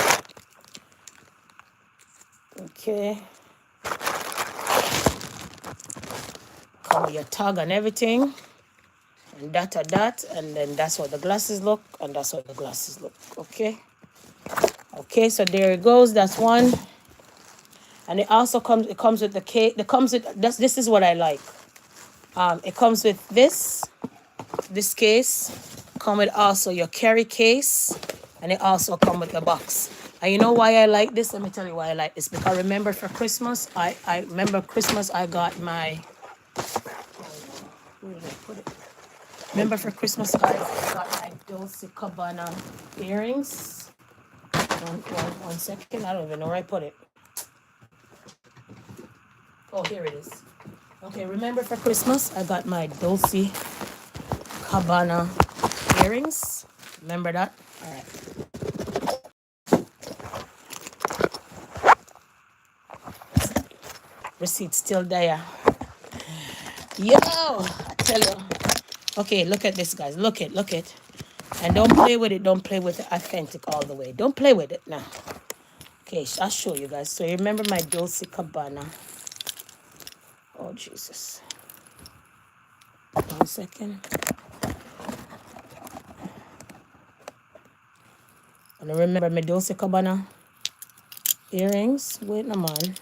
Okay. Come with your tag and everything. And that, and then that's how the glasses look, and that's how the glasses look. Okay. Okay, so there it goes. That's one. And it also comes. It comes with the case. It comes with this is what I like. It comes with this case. Come with also your carry case, and it also come with the box. And you know why I like this? Let me tell you why I like this. Because remember for Christmas, I remember Christmas I got my. Where did I put it? Remember for Christmas I got my Dolce Gabbana earrings. One second. I don't even know where I put it. Oh, here it is. Okay, remember for Christmas I got my Dolce Gabbana earrings. Remember that? All right. Receipt still there. Yo, I tell you. Okay, look at this, guys. Look it. And don't play with it. Don't play with it authentic all the way. Don't play with it now. Okay, I'll show you guys. So you remember my Dolce Gabbana. Oh, Jesus. 1 second. And I remember my Dolce Gabbana earrings. Wait no man.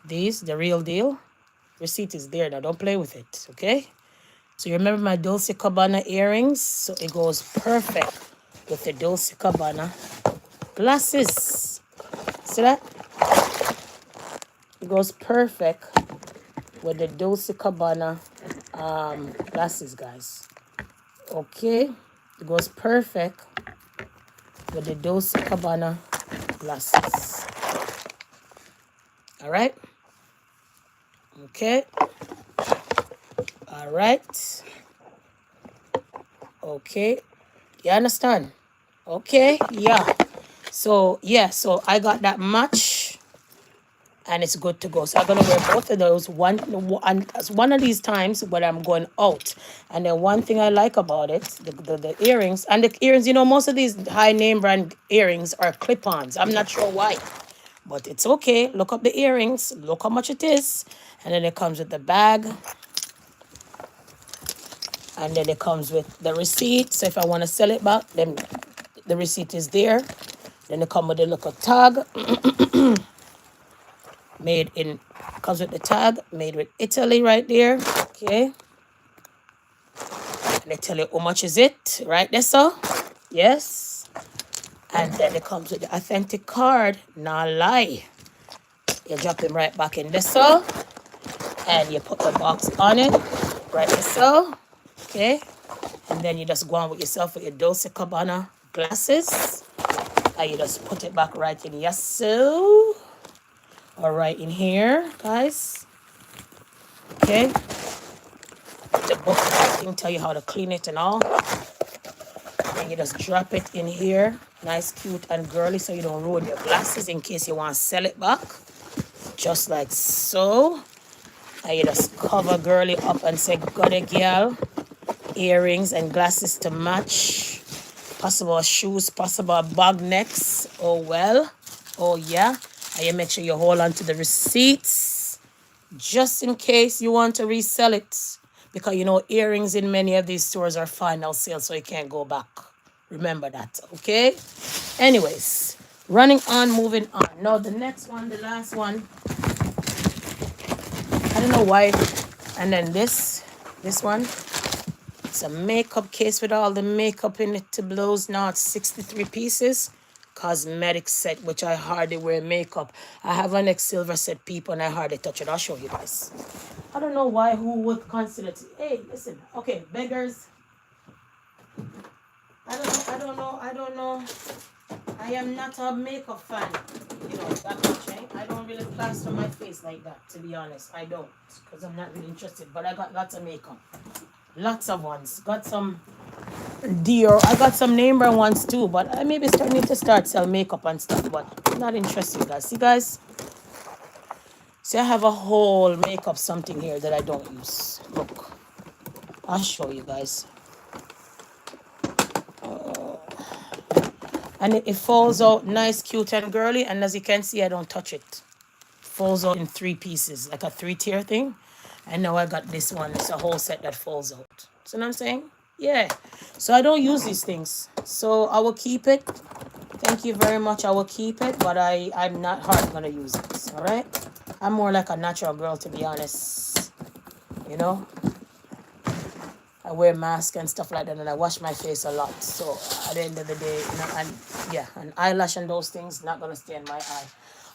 These, the real deal. Receipt is there now. Don't play with it, okay? So you remember my Dolce Gabbana earrings? So it goes perfect with the Dolce Gabbana glasses. See that? It goes perfect with the Dolce Gabbana glasses, guys. Okay? It goes perfect with the Dolce Gabbana glasses. All right? Okay? All right? Okay? You understand? Okay? Yeah. So, yeah. So, I got that match. And it's good to go. So I'm gonna wear both of those one of these times when I'm going out. And then one thing I like about it, the earrings, and the earrings, you know, most of these high name brand earrings are clip-ons. I'm not sure why, but it's okay. Look up the earrings, look how much it is, and then it comes with the bag, and then it comes with the receipt. So if I want to sell it back, then the receipt is there. Then it comes with a little tag. Comes with the tag, made with Italy right there. Okay. And they tell you how much is it, right there, so. Yes. And then it comes with the authentic card. Not lie. You drop them right back in there, so. And you put the box on it, right there, so. Okay. And then you just go on with yourself with your Dolce Gabbana glasses. And you just put it back right in, yes, so. All right, in here, guys. Okay. The book can tell you how to clean it and all. And you just drop it in here. Nice, cute, and girly so you don't ruin your glasses in case you want to sell it back. Just like so. And you just cover girly up and say, got a girl. Earrings and glasses to match. Possible shoes, possible bag necks. Oh, well. Oh, yeah. And you make sure you hold on to the receipts. Just in case you want to resell it. Because, you know, earrings in many of these stores are final sale, so you can't go back. Remember that, okay? Anyways, running on, moving on. Now, the next one, the last one. I don't know why. And then this one. It's a makeup case with all the makeup in it to blows. Now it's 63 pieces. Cosmetic set, which I hardly wear makeup. I have an ex silver set, people, and I hardly touch it. I'll show you guys. I don't know why, who would consider it. Hey, listen. Okay, beggars. I don't know. I am not a makeup fan. You know, that much, eh? I don't really plaster my face like that, to be honest. I don't, because I'm not really interested. But I got lots of makeup. Lots of ones. Got some Dior. I got some name brand ones too, but I maybe need to start sell makeup and stuff, but I'm not interested, guys. See, guys? See, I have a whole makeup something here that I don't use. Look. I'll show you guys. And it falls out nice, cute, and girly. And as you can see, I don't touch it. Falls out in 3 pieces, like a 3-tier thing. And now I got this one. It's a whole set that falls out. See what I'm saying? Yeah. So I don't use these things. So I will keep it. Thank you very much. I will keep it, but I'm not hardly gonna use it. All right. I'm more like a natural girl, to be honest. You know, I wear mask and stuff like that, and I wash my face a lot. So at the end of the day, you know, and yeah, an eyelash and those things not gonna stay in my eye.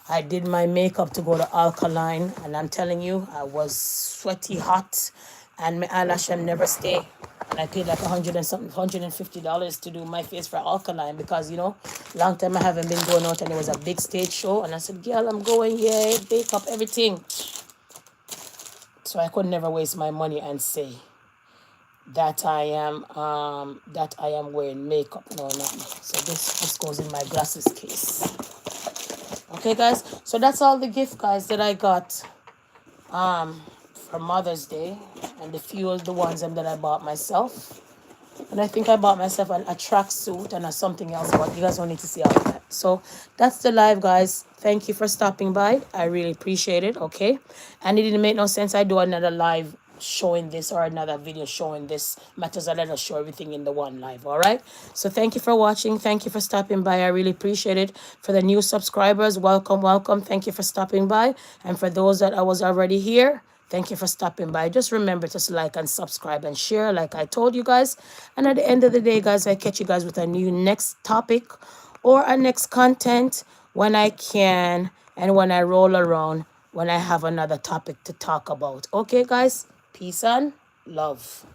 I did my makeup to go to alkaline, and I'm telling you, I was sweaty, hot, and my eyelash them never stay. And I paid like $100 and something, $150 to do my face for alkaline because you know, long time I haven't been going out, and it was a big stage show, and I said, "Girl, I'm going, yeah, makeup, everything." So I could never waste my money and say that I am wearing makeup. No, not me. So this just goes in my glasses case. Okay, guys. So that's all the gift, guys, that I got for Mother's Day, and the few of the ones that I bought myself. And I think I bought myself a tracksuit and a something else, but you guys don't need to see all of that. So that's the live, guys. Thank you for stopping by. I really appreciate it, okay? And it didn't make no sense I do another live showing this or another video showing this. Matters, I let us show everything in the one live, all right? So thank you for watching. Thank you for stopping by. I really appreciate it. For the new subscribers, welcome, welcome. Thank you for stopping by. And for those that I was already here, thank you for stopping by. Just remember to like and subscribe and share like I told you guys. And at the end of the day, guys, I catch you guys with a new next topic or a next content when I can and when I roll around, when I have another topic to talk about. Okay, guys? Peace and love.